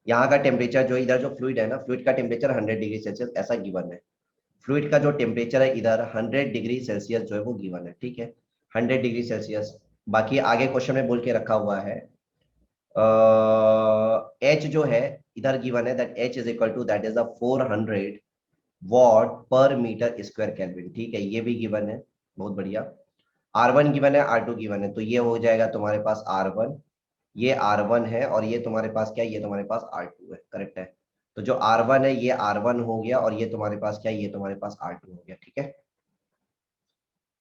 यहाँ का टेम्परेचर जो इधर जो फ्लूइड है ना, फ्लूइड का टेम्परेचर 100 डिग्री सेल्सियस ऐसा गिवन है। फ्लूइड का जो टेम्परेचर है इधर 100 डिग्री सेल्सियस जो है वो गिवन है, ठीक है, 100 डिग्री सेल्सियस। बाकी आगे क्वेश्चन में बोल के रखा हुआ है एच जो है इधर गिवन है, that H is equal to that is a 400 watt per metre square kelvin, ठीक है, ये भी गिवन है, बहुत बढ़िया। R1 गिवन है, R2 गिवन है, तो ये हो जाएगा तुम्हारे पास R1, ये R1 है, और ये तुम्हारे पास क्या है, ये तुम्हारे पास R2 है, करेक्ट है। तो जो R1 है ये R1 हो गया, और ये तुम्हारे पास क्या है, ये तुम्हारे पास R2 हो गया, ठीक है।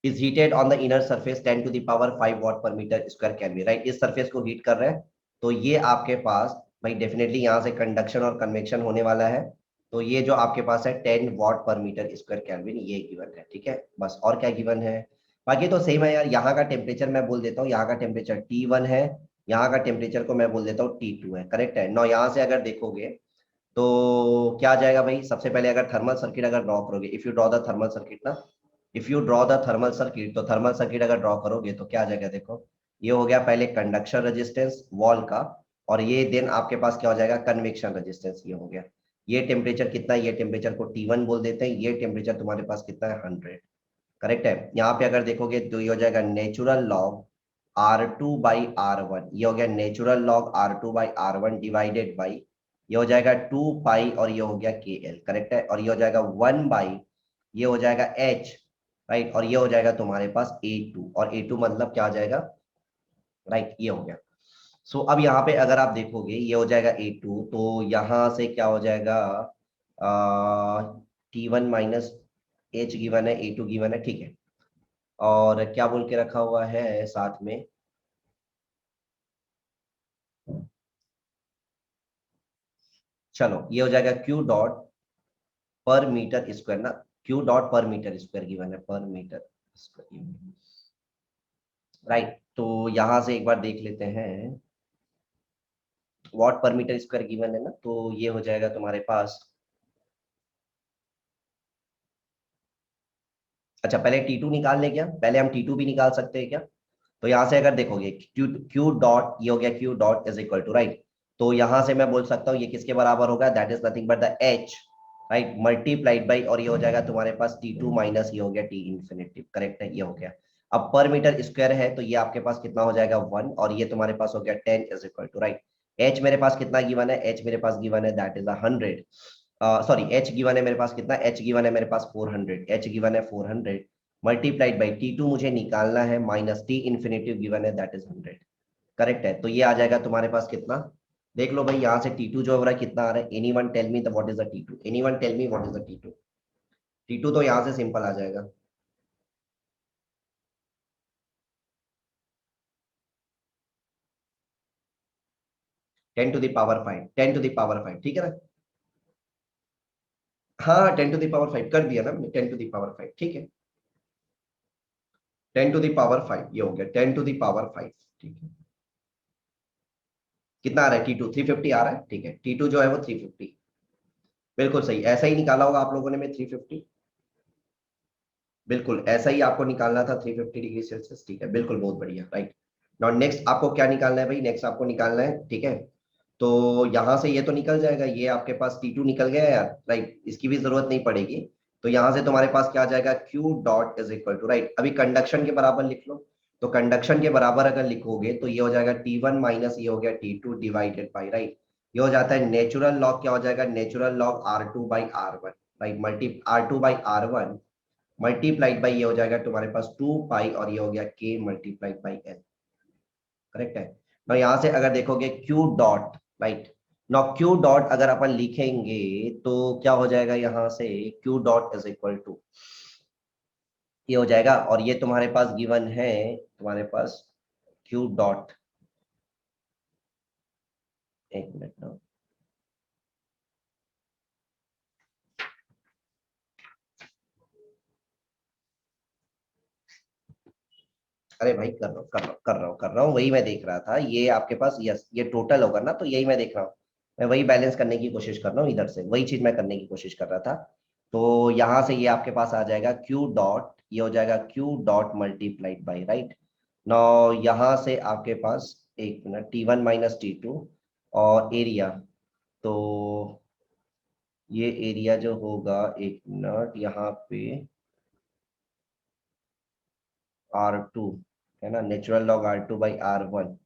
Is heated on the inner surface 10 to the power 5 watt per metre square kelvin, right, इस सरफेस को हीट कर रहे हैं, तो ये आपके पास भाई डेफिनेटली यहाँ से कंडक्शन और कन्वेक्शन होने वाला है, तो ये जो आपके पास है 10 what per metre square kelvin, ये गिवन है, ठीक है, बस। और क्या गिवन है, बाकी तो सेम है यार। यहाँ का टेम्परेचर मैं बोल देता हूँ, यहाँ का टेम्परेचर T1 है, यहाँ का टेम्परेचर को मैं बोल देता हूँ T2 है, करेक्ट है। नौ यहाँ से अगर देखोगे तो क्या आ जाएगा भाई, सबसे पहले अगर थर्मल सर्किट अगर ड्रॉ करोगे, if you draw the thermal circuit ना, if you draw the thermal circuit, तो थर्मल सर्किट अगर ड्रॉ करोगे तो क्या आ जाएगा, देखो ये हो गया पहले कंडक्शन रेजिस्टेंस वॉल का, और ये देन आपके पास क्या हो जाएगा, कन्वेक्शन रेजिस्टेंस, ये हो गया। ये टेम्परेचर कितना है, ये टेम्परेचर को T1 बोल देते हैं, ये टेम्परेचर तुम्हारे पास कितना है, 100, करेक्ट है। यहाँ पे अगर देखोगे तो ये हो जाएगा नेचुरल लॉग R2/R1, ये हो गया natural log R2/R1 divided by, ये हो जाएगा 2 पाई, और ये हो गया KL, करेक्ट है, और ये हो जाएगा 1 बाई, ये हो जाएगा H, राइट, और ये हो जाएगा तुम्हारे पास A2, और A2 मतलब क्या आ जाएगा, राइट, ये हो गया। सो अब यहाँ पे अगर आप देखोगे ये हो जाएगा A2, तो यहाँ से क्या हो जाएगा, T1 - H गिवन है, A2 गिवन है, ठीक है। और क्या बोल के रखा हुआ है साथ में, चलो ये हो जाएगा Q डॉट पर मीटर स्क्वायर ना, Q डॉट पर मीटर स्क्वायर गिवन है, पर मीटर स्क्वायर, राइट। तो यहां से एक बार देख लेते हैं, what per metre square given है ना, तो ये हो जाएगा तुम्हारे पास, अच्छा पहले T2 निकाल ले क्या, पहले हम T2 भी निकाल सकते हैं क्या। तो यहां से अगर देखोगे Q डॉट, ये हो गया Q dot is equal to, right, तो यहां से मैं बोल सकता हूँ ये किसके बराबर होगा, that is nothing but the H, right, multiplied by, और ये हो जाएगा तुम्हारे पास T2 माइनस ये हो गया T इन्फिनिटी, करेक्ट है, ये हो गया। अब पर मीटर स्क्वायर है तो ये आपके पास कितना हो जाएगा 1, और ये तुम्हारे पास हो गया 10 is equal to, right. H मेरे पास कितना गिवन है, H मेरे पास गिवन है that is 100, sorry H given है मेरे पास कितना, H गिवन है मेरे पास 400, H गिवन है 400, मल्टीप्लाइड बाई T2 मुझे निकालना है, माइनस T इन्फिनिटी गिवन है दैट इज 100, करेक्ट है। तो ये आ जाएगा तुम्हारे पास कितना, देख लो भाई, यहाँ से T2 जो हो रहा है कितना आ रहा है, anyone tell me the what is the T2, anyone tell me what is the T2, T2 तो यहाँ से सिंपल आ जाएगा, 10 to the power 5, 10 to the power 5, ठीक है ना। हाँ 10 टू द पावर 5 कर दिया ना, 10 टू द पावर 5, ठीक है। 10 टू द पावर 5 ये हो गया 10 टू द पावर 5, ठीक है। कितना आ रहा है T2? 350 आ रहा है, ठीक है। T2 जो है वो 350, बिल्कुल सही, ऐसा ही निकाला होगा आप लोगों ने में 350, बिल्कुल ऐसा ही आपको निकालना था 350 डिग्री सेल्सियस, ठीक है, बिल्कुल, बहुत बढ़िया, राइट। नाउ नेक्स्ट आपको क्या निकालना है भाई? नेक्स्ट आपको निकालना है, ठीक है। तो यहां से ये तो निकल जाएगा, ये आपके पास T2 निकल गया यार, राइट, इसकी भी जरूरत नहीं पड़ेगी। तो यहां से तुम्हारे पास क्या आ जाएगा? Q dot is equal to, right, अभी कंडक्शन के बराबर लिख लो। तो कंडक्शन के बराबर अगर लिखोगे तो ये हो जाएगा T1 माइनस ये हो गया T2 डिवाइडेड बाई, राइट, ये हो जाता है नेचुरल लॉग, क्या हो जाएगा? Natural log R2 by R1, right, multi R2 by R1 multiplied by ये हो जाएगा तुम्हारे पास 2 पाई और ये हो गया K multiplied by L, correct है। तो यहां से अगर देखोगे Q डॉट, राइट, नौ Q डॉट अगर अपन लिखेंगे तो क्या हो जाएगा? यहां से Q dot is equal to ये हो जाएगा, और ये तुम्हारे पास गिवन है, तुम्हारे पास Q डॉट, एक मिनट ना, अरे भाई कर रहा हूँ, वही मैं देख रहा था, ये आपके पास, यस, ये टोटल होगा ना, तो यही मैं देख रहा हूँ। मैं वही बैलेंस करने की कोशिश कर रहा हूँ, इधर से वही चीज मैं करने की कोशिश कर रहा था। तो यहाँ से ये आपके पास आ जाएगा Q डॉट, ये हो जाएगा Q dot multiplied by, right. Now यहाँ से आपके पास, एक मिनट, T1 माइनस T2 और एरिया, तो ये एरिया जो होगा, एक मिनट, यहाँ पे R2 है ना, natural log R2 by R1,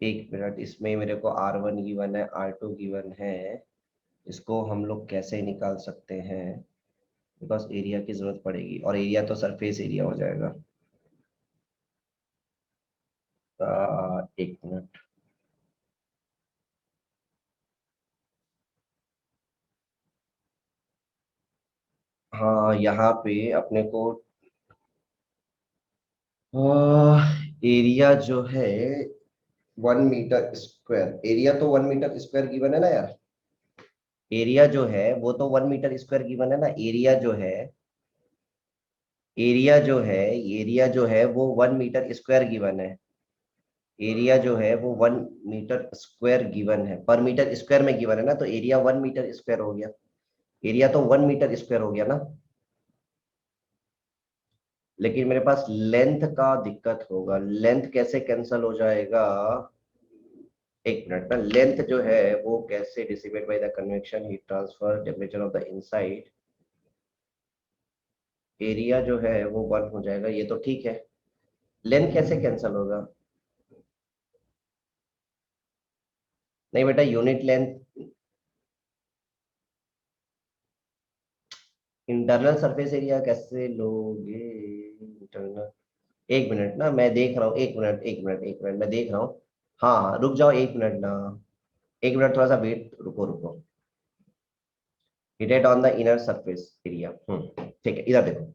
एक मिनट, इसमें मेरे को R1 गिवन है, R2 गिवन है, इसको हम लोग कैसे निकाल सकते हैं? बिकॉज एरिया की जरूरत पड़ेगी, और एरिया तो सरफेस एरिया हो जाएगा। एक मिनट, हाँ यहाँ पे अपने को एरिया जो है 1 मीटर स्क्वायर, एरिया तो 1 मीटर स्क्वायर गिवन है ना यार, एरिया जो है वो तो 1 मीटर स्क्वायर गिवन है ना, एरिया जो है वो 1 मीटर स्क्वायर गिवन है, एरिया जो है वो 1 मीटर स्क्वायर गिवन है, पर मीटर स्क्वायर में गिवन है ना, तो एरिया 1 मीटर स्क्वायर हो गया, एरिया तो 1 मीटर स्क्वायर हो गया ना। लेकिन मेरे पास लेंथ का दिक्कत होगा, लेंथ कैसे कैंसल हो जाएगा? एक मिनट ना, लेंथ जो है वो कैसे dissipate by the convection heat transfer temperature of the inside, area जो है वो 1 हो जाएगा, ये तो ठीक है, लेंथ कैसे कैंसल होगा? नहीं बेटा, unit length, internal surface area कैसे लोगे? इंटरनल, एक मिनट ना, मैं देख रहा हूँ, एक मिनट मैं देख रहा हूँ। हाँ हाँ, रुक जाओ एक मिनट ना, एक मिनट, थोड़ा सा वेट, रुको रुको। Heated on the inner surface area, ठीक है, इधर देखो,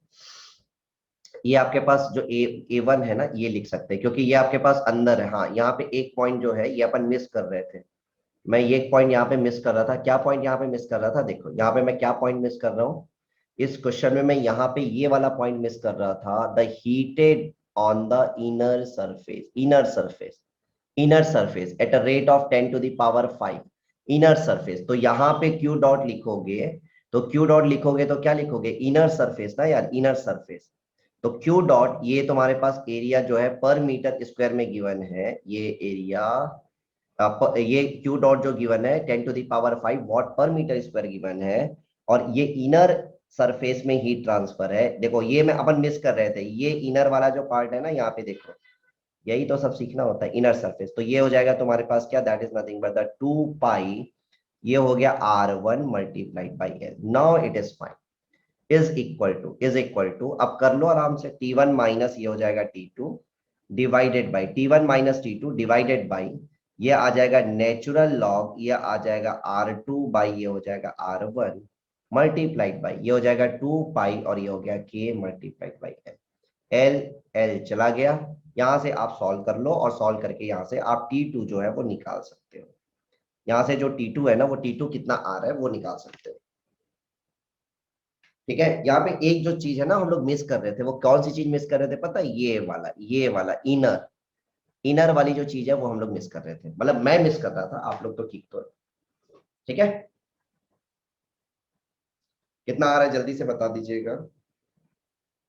ये आपके पास जो A1 है ना, ये लिख सकते हैं, क्योंकि ये आपके पास अंदर है। हाँ, यहाँ पे एक पॉइंट जो है ये अपन मिस कर रहे थे, मैं ये एक पॉइंट यहाँ पे मिस कर रहा था। क्या पॉइंट यहाँ पे मिस कर रहा था? देखो यहाँ पे मैं क्या पॉइंट मिस कर रहा हूँ, इस क्वेश्चन में मैं यहाँ पे ये वाला पॉइंट मिस कर रहा था, the heated on the inner surface at a rate of 10⁵ inner surface. तो यहाँ पे क्यू डॉट लिखोगे, तो क्यू डॉट लिखोगे तो क्या लिखोगे? इनर सरफेस ना यार, इनर सरफेस। तो क्यू डॉट, ये तुम्हारे पास एरिया जो है पर मीटर स्क्वायर में गिवन है, ये एरिया, ये क्यू डॉट जो गिवन है 10⁵ what per metre square given है, और ये इनर सरफेस में हीट ट्रांसफर है। देखो ये मैं अपन मिस कर रहे थे, ये इनर वाला जो पार्ट है ना, यहाँ पे देखो, यही तो सब सीखना होता है, इनर सरफेस। तो ये हो जाएगा तुम्हारे पास क्या, that is nothing but the 2 pi, ये हो गया R1 multiplied by L. Now it is fine, is equal to, अब कर लो आराम से, T1 माइनस ये हो जाएगा T2 divided by, T1 minus T2 divided by, ये आ जाएगा नेचुरल लॉग, ये आ जाएगा R2 बाई, ये हो जाएगा R1 मल्टीप्लाइड बाई, ये हो जाएगा 2 पाई और ये हो गया K multiplied by L, L L चला गया, यहाँ से आप सॉल्व कर लो और सॉल्व करके यहाँ से आप T2 जो है वो निकाल सकते हो। यहाँ से जो T2 है ना, वो T2 कितना आ रहा है वो निकाल सकते हो। ठीक है, यहाँ पे एक जो चीज है ना हम लोग मिस कर रहे थे, वो कौन सी चीज मिस कर रहे थे पता है? ये वाला इनर, इनर वाली जो चीज है वो हम लोग मिस कर रहे थे, मतलब मैं मिस कर रहा था, आप लोग तो ठीक तो है। ठीक है, कितना आ रहा है जल्दी से बता दीजिएगा।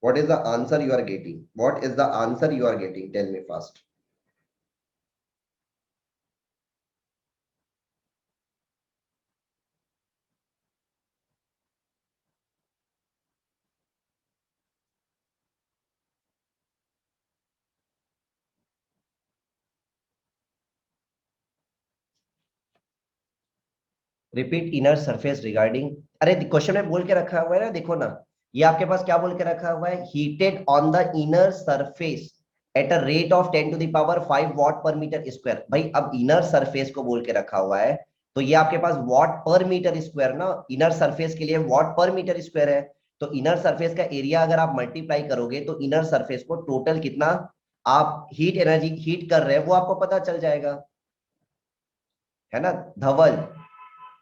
What is the answer you are getting? What is the answer you are getting? Tell me fast. Repeat inner surface regarding, अरे क्वेश्चन में बोल के रखा हुआ है ना, देखो ना, ये आपके पास क्या बोल के रखा हुआ है? Heated on the inner surface at a rate of 10⁵ what per metre square. भाई अब इनर सरफेस को बोल के रखा हुआ है, तो ये आपके पास वॉट पर मीटर स्क्वायर ना, इनर सरफेस के लिए वॉट पर मीटर स्क्वायर है। तो इनर सरफेस का एरिया अगर आप मल्टीप्लाई करोगे तो इनर सरफेस को टोटल कितना आप हीट एनर्जी हीट कर रहे हैं वो आपको पता चल जाएगा, है ना। धवल,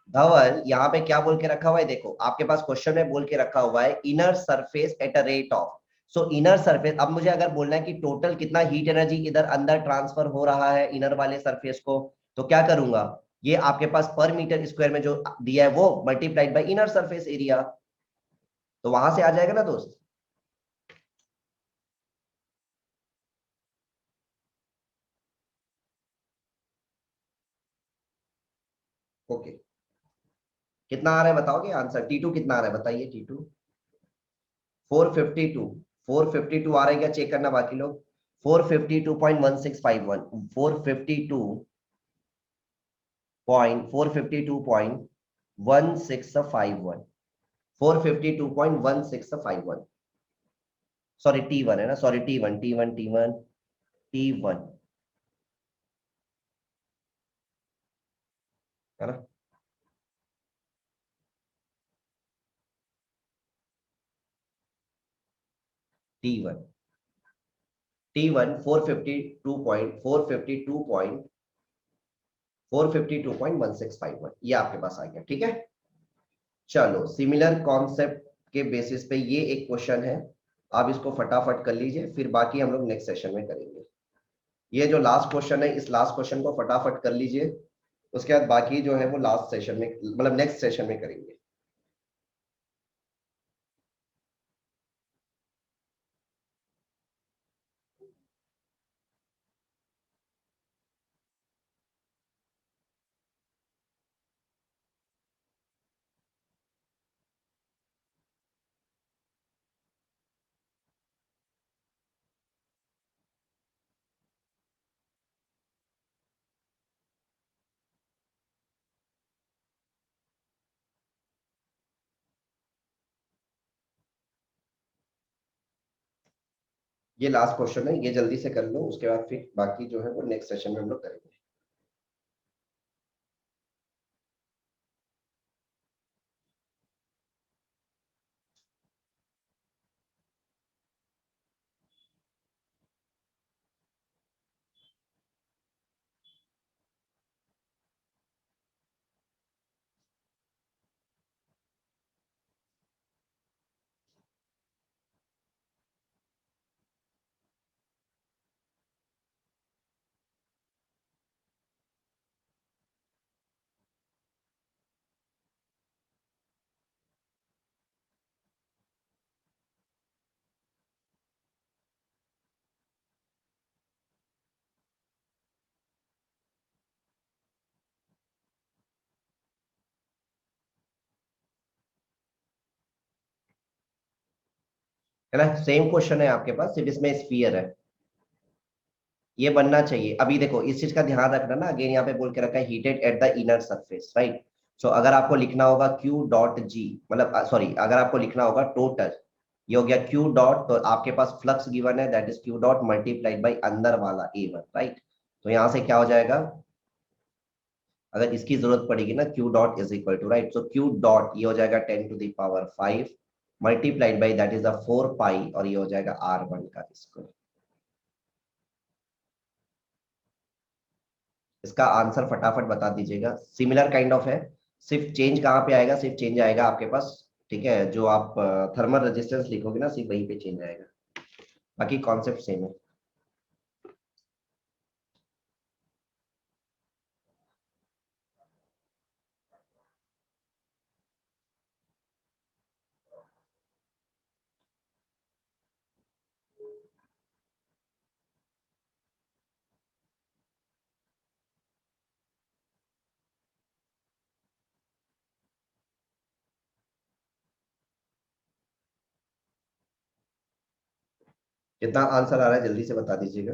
धवल यहाँ पे क्या बोल के रखा हुआ है? देखो आपके पास क्वेश्चन में बोल के रखा हुआ है inner surface at a rate of, so inner surface, अब मुझे अगर बोलना है कि टोटल कितना हीट एनर्जी इधर अंदर ट्रांसफर हो रहा है इनर वाले सरफेस को, तो क्या करूंगा? ये आपके पास पर मीटर स्क्वायर में जो दिया है वो multiplied by inner surface area, तो वहां से आ जाएगा ना दोस्त। ओके, कितना आ रहा है बताओगे आंसर? T2 कितना आ रहा है बताइए? T2 452, 452 आ रहा है क्या? चेक करना बाकी लोग। 452.1651, 452.452.1651, 452.1651, सॉरी T1 है ना, sorry T1, T1, T1, T1 है ना। T1, T1 452.452.1651, ये आपके पास आ गया। ठीक है, चलो सिमिलर कॉन्सेप्ट के बेसिस पे ये एक क्वेश्चन है, आप इसको फटाफट कर लीजिए, फिर बाकी हम लोग नेक्स्ट सेशन में करेंगे। ये जो लास्ट क्वेश्चन है, इस लास्ट क्वेश्चन को फटाफट कर लीजिए, उसके बाद बाकी जो है वो लास्ट सेशन में, मतलब नेक्स्ट सेशन में करेंगे। ये लास्ट क्वेश्चन है, ये जल्दी से कर लो, उसके बाद फिर बाकी जो है वो नेक्स्ट सेशन में हम लोग करेंगे। है ना, सेम क्वेश्चन है आपके पास, सिर्फ इसमें स्फीयर है। ये बनना चाहिए। अभी देखो इस चीज का ध्यान रखना ना, अगेन यहाँ पे बोल के रखा है heated at the inner surface, right. So अगर आपको लिखना होगा Q डॉट G, मतलब सॉरी, अगर आपको लिखना होगा टोटल, ये हो गया Q डॉट, तो आपके पास फ्लक्स गिवन है that is Q dot multiplied by अंदर वाला A1, राइट। तो यहाँ से क्या हो जाएगा, अगर इसकी जरूरत पड़ेगी ना, Q dot is equal to, right, so Q dot ये हो जाएगा 10⁵ multiplied by that is a 4 pi, और ये हो जाएगा R1 का स्क्वायर। इसका आंसर फटाफट बता दीजिएगा। सिमिलर काइंड ऑफ है, सिर्फ चेंज कहाँ पे आएगा, सिर्फ चेंज आएगा आपके पास, ठीक है, जो आप थर्मल रेजिस्टेंस लिखोगे ना सिर्फ वहीं पे चेंज आएगा, बाकी कॉन्सेप्ट सेम है। कितना आंसर आ रहा है जल्दी से बता दीजिएगा।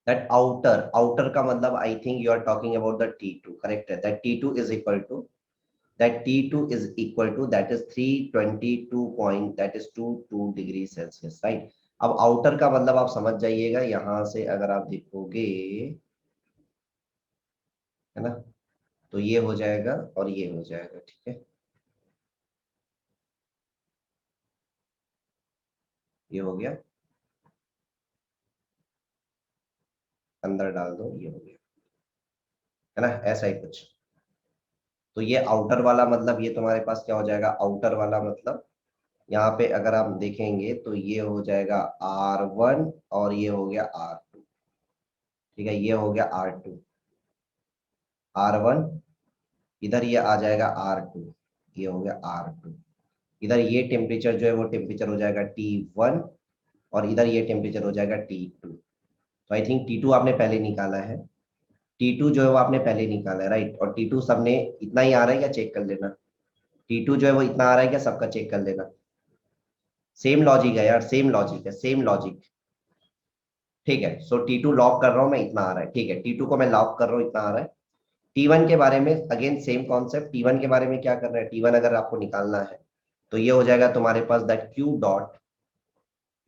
दैट आउटर, आउटर का मतलब I think you are talking about the T2, correct है, that T2 is equal to, that T2 is equal to that is 322 point that is 22 degree Celsius, right. अब आउटर का मतलब आप समझ जाइएगा, यहां से अगर आप देखोगे, है ना, तो ये हो जाएगा और ये हो जाएगा, ठीक है, ये हो गया, अंदर डाल दो, ये हो गया, है ना, ऐसा ही कुछ। तो ये आउटर वाला मतलब ये तुम्हारे पास क्या हो जाएगा, आउटर वाला मतलब यहाँ पे अगर आप देखेंगे तो ये हो जाएगा R1 और ये हो गया R2, ठीक है, ये हो गया R2, R1, इधर ये आ जाएगा R2, ये हो गया R2, इधर ये टेम्परेचर जो है वो टेम्परेचर हो जाएगा T1 और इधर ये टेम्परेचर हो जाएगा T2। तो आई थिंक T2 आपने पहले निकाला है, T2 जो है वो आपने पहले निकाला है, राइट, और T2 सबने इतना ही आ रहा है क्या, चेक कर लेना, T2 जो है वो इतना आ रहा है क्या, सबका चेक कर लेना। सेम लॉजिक है यार, सेम लॉजिक है, सेम लॉजिक, ठीक है। सो T2 लॉक कर रहा हूँ मैं, इतना आ रहा है, ठीक है, T2 को मैं लॉक कर रहा हूँ, इतना आ रहा है। T1 के बारे में अगेन सेम कॉन्सेप्ट, T1 के बारे में क्या करना है, T1 अगर आपको निकालना है तो ये हो जाएगा तुम्हारे पास दैट Q डॉट,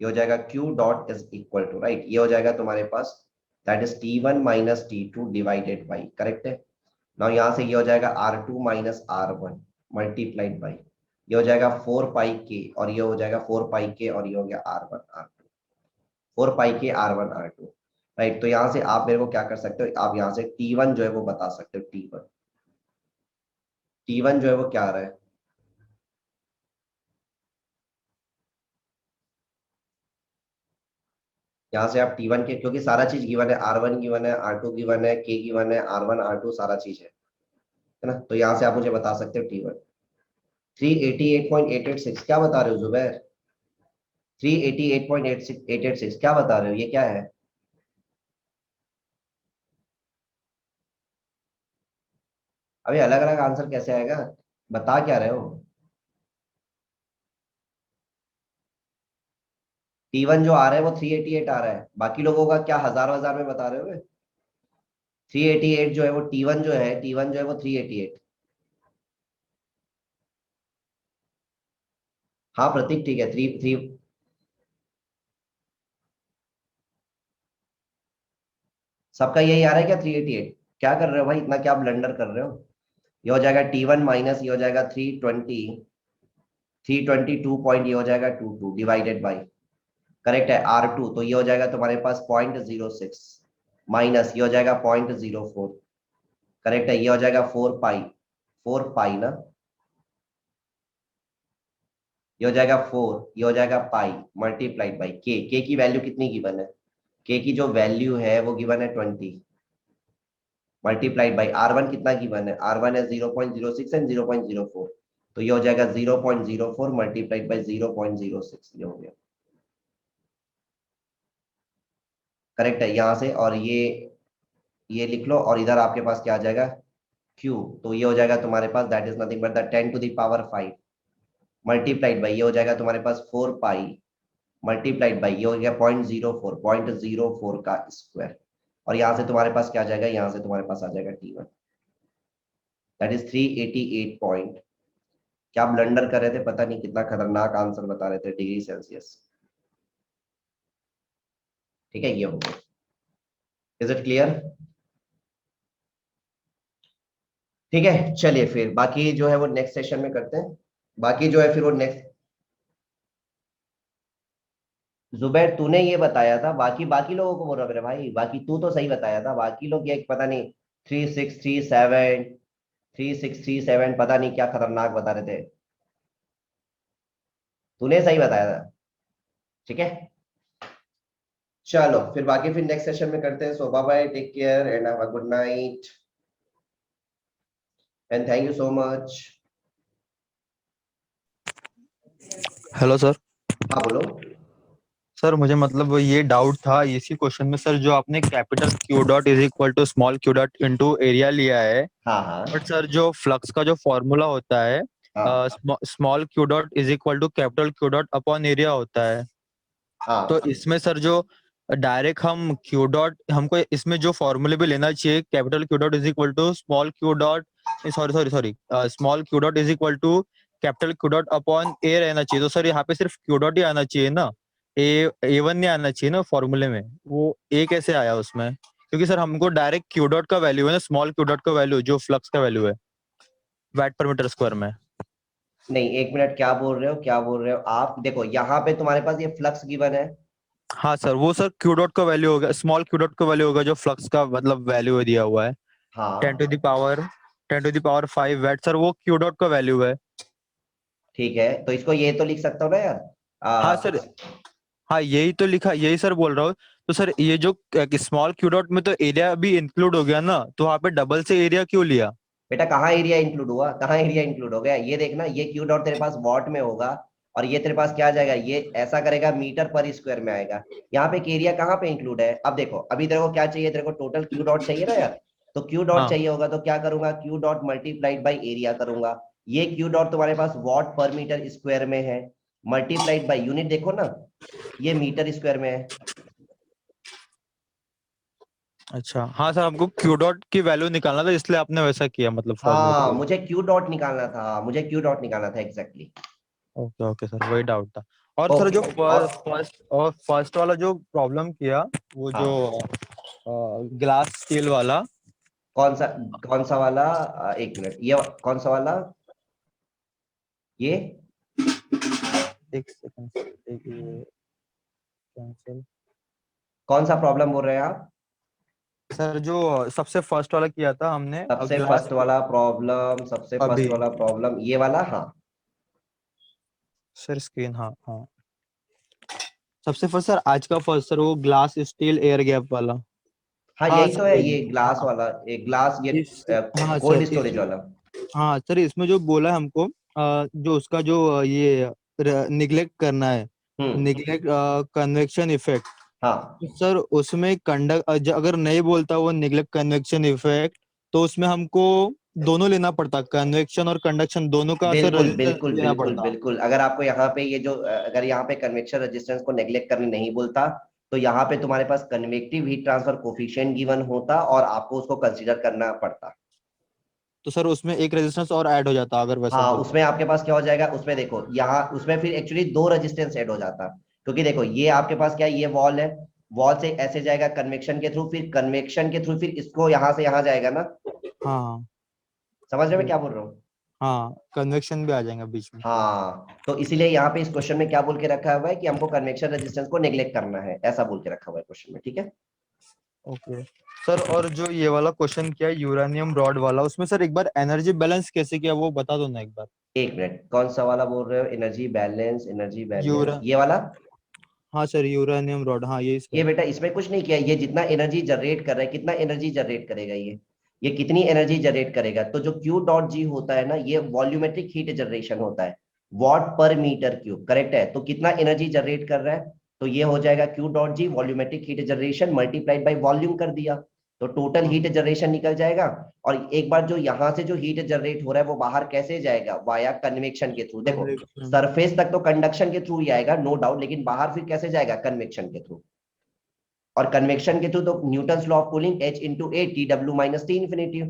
ये हो जाएगा Q dot is equal to, right, ये हो जाएगा तुम्हारे पास that is T1 minus T2 divided by, correct है ना, यहाँ से ये हो जाएगा R2 minus R1 multiplied by, ये हो जाएगा 4 पाई के और ये हो जाएगा 4 पाई के और ये हो गया R1 R2, 4 पाई के R1 R2, राइट। तो यहाँ से आप मेरे को क्या कर सकते हो, आप यहाँ से T1 जो है वो बता सकते हो, T1, T1 जो है वो क्या आ रहा है, यहाँ से आप T1 के, क्योंकि सारा चीज गिवन है, R1 गिवन है, R2 गिवन है, K गिवन है, R1 R2 सारा चीज है ना, तो यहाँ से आप मुझे बता सकते हो T1। 388.886 क्या बता रहे हो जुबैर, 388.886 क्या बता रहे हो, ये क्या है। अभी अलग अलग आंसर कैसे आएगा, बता क्या रहे हो। T1 जो आ रहा है वो 388 आ रहा है, बाकी लोगों का क्या हजार हजार में बता रहे हो। 388 जो है वो T1 जो है, T1 जो है वो 388। हाँ प्रतीक, ठीक है, थ्री थ्री, सबका यही आ रहा है क्या 388, क्या कर रहे हो भाई, इतना क्या ब्लंडर कर रहे हो। ये हो जाएगा T1 माइनस ये हो जाएगा 322 पॉइंट, ये हो जाएगा 22 डिवाइडेड बाई, करेक्ट है, R2, तो ये हो जाएगा तुम्हारे पास 0.06 माइनस ये हो जाएगा 0.04, करेक्ट है, ये हो जाएगा 4 पाई, 4 पाई ना, ये हो जाएगा 4, ये हो जाएगा पाई मल्टीप्लाइड बाई के की वैल्यू कितनी गिवन है, के की जो वैल्यू है वो गिवन है 20, मल्टीप्लाइड बाई R1 कितना गिवन है, R1 है 0.06 एंड 0.04, तो ये हो जाएगा 0.04 मल्टीप्लाइड बाई 0.06, ये हो गया करेक्ट है यहाँ से। और ये लिख लो और इधर आपके पास क्या आ जाएगा Q, तो ये हो जाएगा तुम्हारे पास that is nothing but the 10⁵ multiplied by ये हो जाएगा तुम्हारे पास 4 पाई मल्टीप्लाइड बाई ये हो गया 0.04 का स्क्वायर, और यहाँ से तुम्हारे पास क्या आ जाएगा, यहाँ से तुम्हारे पास आ जाएगा T1 दैट इज 388 पॉइंट। क्या ब्लंडर कर रहे थे, पता नहीं कितना खतरनाक आंसर बता रहे थे, डिग्री सेल्सियस। ठीक है, ये हो गया। Is it clear? ठीक है, चलिए फिर बाकी जो है वो नेक्स्ट सेशन में करते हैं। बाकी जो है फिर वो नेक्स्ट, जुबैर तूने ये बताया था, बाकी बाकी लोगों को बोल रहा मेरे भाई, बाकी तू तो सही बताया था, बाकी लोग ये पता नहीं 3637 पता नहीं क्या खतरनाक बता रहे थे, तूने सही बताया था। ठीक है, चलो फिर बाकी फिर नेक्स्ट सेशन में करते हैं। So bye bye, take care and have a good night and thank you so much. Hello sir. हाँ बोलो। सर मुझे मतलब ये डाउट था इसी क्वेश्चन में सर, जो आपने capital Q dot is equal to small Q dot into area लिया है, हाँ हाँ बट सर जो फ्लक्स का जो फॉर्मूला होता है हाँ small Q dot is equal to capital Q dot upon area होता है। तो हाँ। इसमें सर जो डायरेक्ट हम क्यू डॉट, हमको इसमें जो फॉर्मूले भी लेना चाहिए, capital Q dot is equal to small Q dot, sorry sorry sorry, small Q dot is equal to capital Q dot upon A रहना चाहिए। तो सर यहाँ पे सिर्फ क्यू डॉट ही आना चाहिए ना, ए वन नहीं आना चाहिए ना फॉर्मूले में, वो ए कैसे आया उसमें? क्योंकि सर हमको डायरेक्ट क्यू डॉट का वैल्यू है ना, स्मॉल क्यू डॉट का वैल्यू जो फ्लक्स का वैल्यू है वैट पर मीटर स्क्वायर में। नहीं, एक मिनट, क्या बोल रहे हो, क्या बोल रहे हो आप? देखो यहाँ पे तुम्हारे पास ये फ्लक्स गिवन है। हाँ सर, वो सर क्यू डॉट का वैल्यू होगा, स्मॉल क्यू डॉट का वैल्यू होगा जो फ्लक्स का मतलब वैल्यू दिया हुआ है, टेन टू हाँ द पावर 10⁵ वैट, सर वो क्यू डॉट का वैल्यू है। ठीक है, तो इसको ये तो लिख सकता हूँ ना यार। हाँ सर, हाँ यही तो लिखा, यही सर बोल रहा हूँ। तो सर ये जो स्मॉल क्यू डॉट में तो एरिया भी इंक्लूड हो गया ना, तो वहाँ पे डबल से एरिया क्यों लिया? बेटा कहाँ एरिया इंक्लूड हुआ, कहाँ एरिया इंक्लूड हो गया, ये देखना, ये क्यू डॉट तेरे पास वॉट में होगा और ये तेरे पास क्या आ जाएगा, ये ऐसा करेगा मीटर पर स्क्वायर में आएगा। यहाँ पे एरिया कहाँ पे इंक्लूड है? अब देखो, अभी तेरे को क्या चाहिए, तेरे को टोटल क्यू डॉट चाहिए ना यार, तो क्यू डॉट हाँ चाहिए होगा तो क्या करूंगा, Q dot multiplied by area करूंगा। ये क्यू डॉट तुम्हारे पास वॉट पर मीटर स्क्वायर में है, मल्टीप्लाइड बाई यूनिट देखो ना, ये मीटर स्क्वायर में है। अच्छा, हाँ सर हमको क्यू डॉट की वैल्यू निकालना था, इसलिए आपने वैसा किया मतलब फॉर्मूला हाँ को। मुझे क्यू डॉट निकालना था, मुझे क्यू डॉट निकालना था एग्जैक्टली। ओके ओके सर, वही डाउट था। और सर ओके। जो और फर्स्ट वाला जो प्रॉब्लम किया, वो जो हाँ, ग्लास स्टील वाला। कौन सा, कौन सा वाला? एक मिनट, ये कौन सा वाला, ये एक सेकंड, एक कैंसिल। कौन सा प्रॉब्लम बोल रहे हैं आप? सर जो सबसे फर्स्ट वाला किया था हमने सबसे ग्लास, फर्स्ट वाला प्रॉब्लम, सबसे अभी फर्स्ट वाला प्रॉब्लम ये वाला, हाँ। सर स्क्रीन, हाँ हाँ, सबसे फर्स्ट सर, आज का फर्स्ट सर, वो ग्लास स्टील एयर गैप वाला। हाँ हाँ यही तो सर है, वही, ये ग्लास हाँ वाला, एक ग्लास, ये इस, हाँ कोल्ड सर स्टोरेज इसमें, वाला। हाँ सर इसमें जो बोला है हमको, जो उसका जो ये निग्लेक्ट करना है, हम्म। Neglect convection effect. हाँ तो सर उसमें अगर नहीं बोलता वो निग्लेक्ट कन्वेक्शन इफेक्ट, तो उसमें हमको दोनों लेना पड़ता, कन्वेक्शन और कंडक्शन दोनों का सर बिल्कुल रेजिस्टेंस बिल्कुल लेना बिल्कुल पड़ता। बिल्कुल, अगर आपको यहाँ पे ये जो अगर यहाँ पे कन्वेक्शन रेजिस्टेंस को नेग्लेक्ट करने नहीं बोलता, तो यहाँ पे तुम्हारे पास convective heat transfer coefficient given होता और आपको उसको कंसीडर करना पड़ता। तो सर उसमें एक रेजिस्टेंस और ऐड हो जाता अगर वैसा हाँ बोलता। उसमें आपके पास क्या हो जाएगा, उसमें देखो यहाँ उसमें फिर एक्चुअली दो रेजिस्टेंस ऐड हो जाता, क्योंकि देखो ये आपके पास क्या है, ये वॉल है, वॉल से ऐसे जाएगा कन्वेक्शन के थ्रू, फिर कन्वेक्शन के थ्रू फिर इसको यहाँ से यहाँ जाएगा ना। हाँ समझ रहे हो मैं क्या बिल्कुल। बोल रहा हूँ? हाँ कन्वेक्शन भी आ जाएगा बीच में। हाँ तो इसीलिए यहाँ पे इस क्वेश्चन में क्या बोल के रखा हुआ है कि हमको कन्वेक्शन रेजिस्टेंस को नेग्लेक्ट करना है, ऐसा बोल के रखा हुआ है क्वेश्चन में, ठीक है। ओके सर, और जो ये वाला क्वेश्चन किया यूरेनियम रॉड वाला, उसमें सर एक बार एनर्जी बैलेंस कैसे किया वो बता दो ना एक बार। एक मिनट, कौन सा वाला बोल रहे हो, एनर्जी बैलेंस, एनर्जी बैलेंस यूरा ये वाला? हाँ सर यूरेनियम रॉड, हाँ यही ये सर। बेटा इसमें कुछ नहीं किया, ये जितना एनर्जी जनरेट कर रहा है, कितना एनर्जी जनरेट करेगा ये, ये कितनी एनर्जी जनरेट करेगा? तो जो क्यू डॉट जी होता है ना, ये वॉल्यूमेट्रिक हीट जनरेशन होता है, what per metre cube, correct है? तो कितना एनर्जी जनरेट कर रहा है? तो ये हो जाएगा Q dot ji volumetric heat generation multiplied by volume कर दिया, तो टोटल हीट जनरेशन निकल जाएगा। और एक बार जो यहां से जो हीट जनरेट हो रहा है वो बाहर कैसे जाएगा? वाया कन्वेक्शन के थ्रू। देखो सरफेस तक तो कंडक्शन के थ्रू ही आएगा नो डाउट, लेकिन बाहर फिर कैसे जाएगा? कन्वेक्शन के थ्रू। और कन्वेक्शन के थ्रू तो Newton law of cooling H into A T W minus T infinity.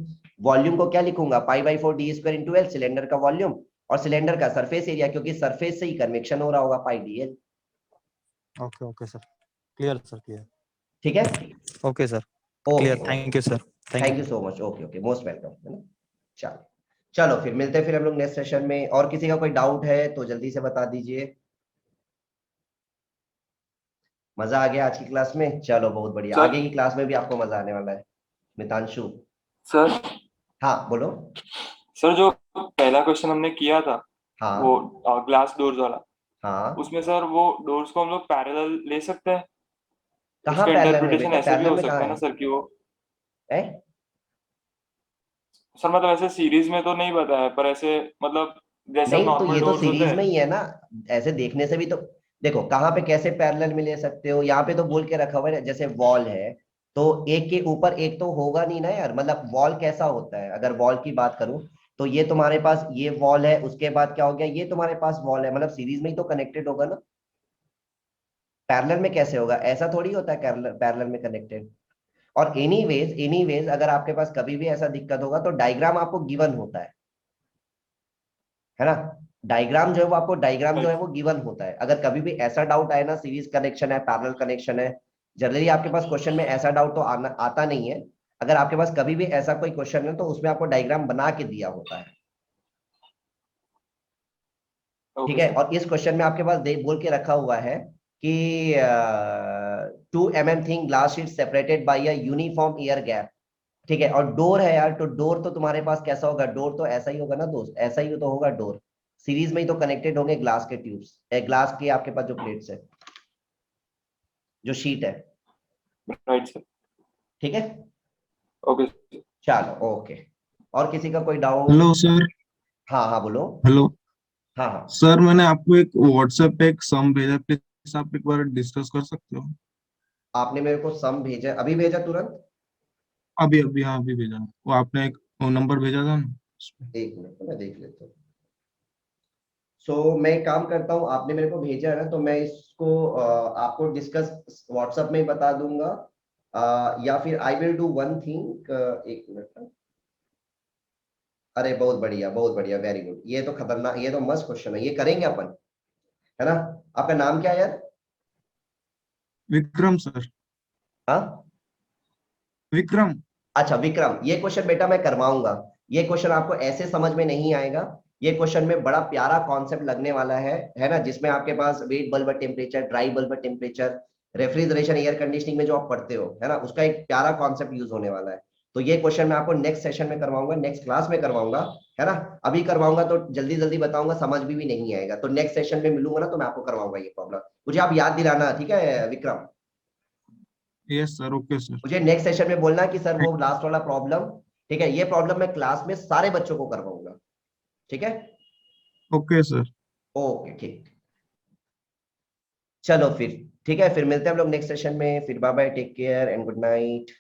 Volume को क्या लिखूंगा? Pi by 4 D square into L, cylinder का वॉल्यूम, और सिलेंडर का सरफेस एरिया, क्योंकि सरफेस से ही कन्वेक्शन हो रहा होगा, pi D L. Okay okay sir, clear sir, clear. ठीक है, okay sir, okay clear. Okay, thank you sir, thank thank you. You so much, okay okay, most welcome, है ना। चलो चलो फिर मिलते हैं फिर हम लोग नेक्स्ट सेशन में। और किसी का कोई डाउट है तो जल्दी से बता दीजिए। मजा आ गया आज की क्लास में? चलो बहुत बढ़िया, सर आगे की क्लास में भी आपको मजा आने वाला है। मितांशु, सर हाँ बोलो। सर जो पहला क्वेश्चन हमने किया था, वो हाँ ग्लास डोर्स वाला, हाँ, उसमें सर वो डोर्स को हम लोग पैरेलल ले सकते हैं? कहाँ उसका पैरेलल में इंटरप्रिटेशन बेटा? ऐसे भी पैरेलल हो में कहाँ सकता है ना है? सर कि वो, है? सर मतलब ऐसे सीरीज में तो नहीं बताया, पर ऐसे मतलब जैसे नहीं तो नॉर्मल ये तो डोर्स होते सीरीज हैं। में ही है ना, ऐसे देखने से भी तो। देखो कहाँ पे कैसे पैरेलल में ले सकते हो, यहाँ पे तो बोल के रखा हुआ है जैसे वॉल है, तो एक के ऊपर एक तो होगा नहीं ना यार। मतलब वॉल कैसा होता है, अगर वॉल की बात करूं तो ये तुम्हारे पास ये वॉल है, उसके बाद क्या हो गया, ये तुम्हारे पास वॉल है, मतलब सीरीज में ही तो कनेक्टेड होगा ना। पैरेलल में कैसे होगा? ऐसा थोड़ी होता है पैरेलल में कनेक्टेड। और एनीवेज अगर आपके पास कभी भी ऐसा दिक्कत होगा तो डायग्राम आपको गिवन होता है ना। डायग्राम जो है वो आपको, डायग्राम जो है वो गिवन होता है। अगर कभी भी ऐसा डाउट आए ना, सीरीज कनेक्शन है पैरेलल कनेक्शन है, जनरली आपके पास क्वेश्चन में ऐसा डाउट तो आता नहीं है। अगर आपके पास कभी भी ऐसा कोई क्वेश्चन है तो उसमें आपको डायग्राम बना के दिया होता है, ठीक ओके है। सर। और इस क्वेश्चन में आपके पास बोल के रखा हुआ है कि 2 mm thin glass sheet separated by a uniform air gap, ठीक है। और डोर है यार, तो डोर तो तुम्हारे पास कैसा होगा? डोर तो ऐसा ही होगा ना दोस्त, ऐसा ही तो होगा डोर। सीरीज में ही तो कनेक्टेड होंगे ग्लास के ट्यूब्स, ग्लास के आपके पास जो प्लेट्स है, जो शीट है, राइट सर। ठीक है। Okay sir. चलो ओके, और किसी का कोई डाउट? Hello sir. हाँ हाँ बोलो। हेलो हाँ हाँ, सर, मैंने आपको एक व्हाट्सएप पे एक सम भेजा, प्लीज आप एक बार डिस्कस कर सकते हो? आपने मेरे को सम भेजा, अभी भेजा तुरंत? अभी अभी, हाँ अभी भेजा। वो आपने एक नंबर भेजा था ना उसपे। एक मिनट मैं देख लेता हूँ। मैं एक काम करता हूँ, आपने मेरे को भेजा है ना, तो मैं इसको आपको डिस्कस व्हाट्सएप में ही बता दूंगा। या फिर I will do one thing, एक मिनट। अरे बहुत बढ़िया, वेरी गुड, ये तो खतरनाक, ये तो मस्त क्वेश्चन है, ये करेंगे अपन, है ना। आपका नाम क्या है यार? विक्रम सर। हाँ, विक्रम। अच्छा विक्रम, ये क्वेश्चन बेटा मैं करवाऊंगा। ये क्वेश्चन आपको ऐसे समझ में नहीं आएगा। ये क्वेश्चन में बड़ा प्यारा कॉन्सेप्ट लगने वाला है ना, जिसमें आपके पास wet bulb temperature, dry bulb temperature, refrigeration, air conditioning में जो आप पढ़ते हो, है ना, उसका एक प्यारा कॉन्सेप्ट यूज होने वाला है। तो ये क्वेश्चन मैं आपको नेक्स्ट सेशन में करवाऊंगा, नेक्स्ट क्लास में करवाऊंगा, है ना। अभी करवाऊंगा तो जल्दी जल्दी बताऊंगा, समझ भी नहीं आएगा, तो नेक्स्ट सेशन में मिलूंगा ना तो मैं आपको करवाऊंगा ये प्रॉब्लम। मुझे आप याद दिलाना, ठीक है Vikram. Yes sir, okay sir. मुझे नेक्स्ट सेशन में बोलना कि सर वो लास्ट वाला प्रॉब्लम, ठीक है, ये प्रॉब्लम मैं क्लास में सारे बच्चों को करवाऊंगा, ठीक है। Okay sir. ओके ठीक, चलो फिर ठीक है, फिर मिलते हैं हम लोग नेक्स्ट सेशन में, फिर bye bye, take care and good night.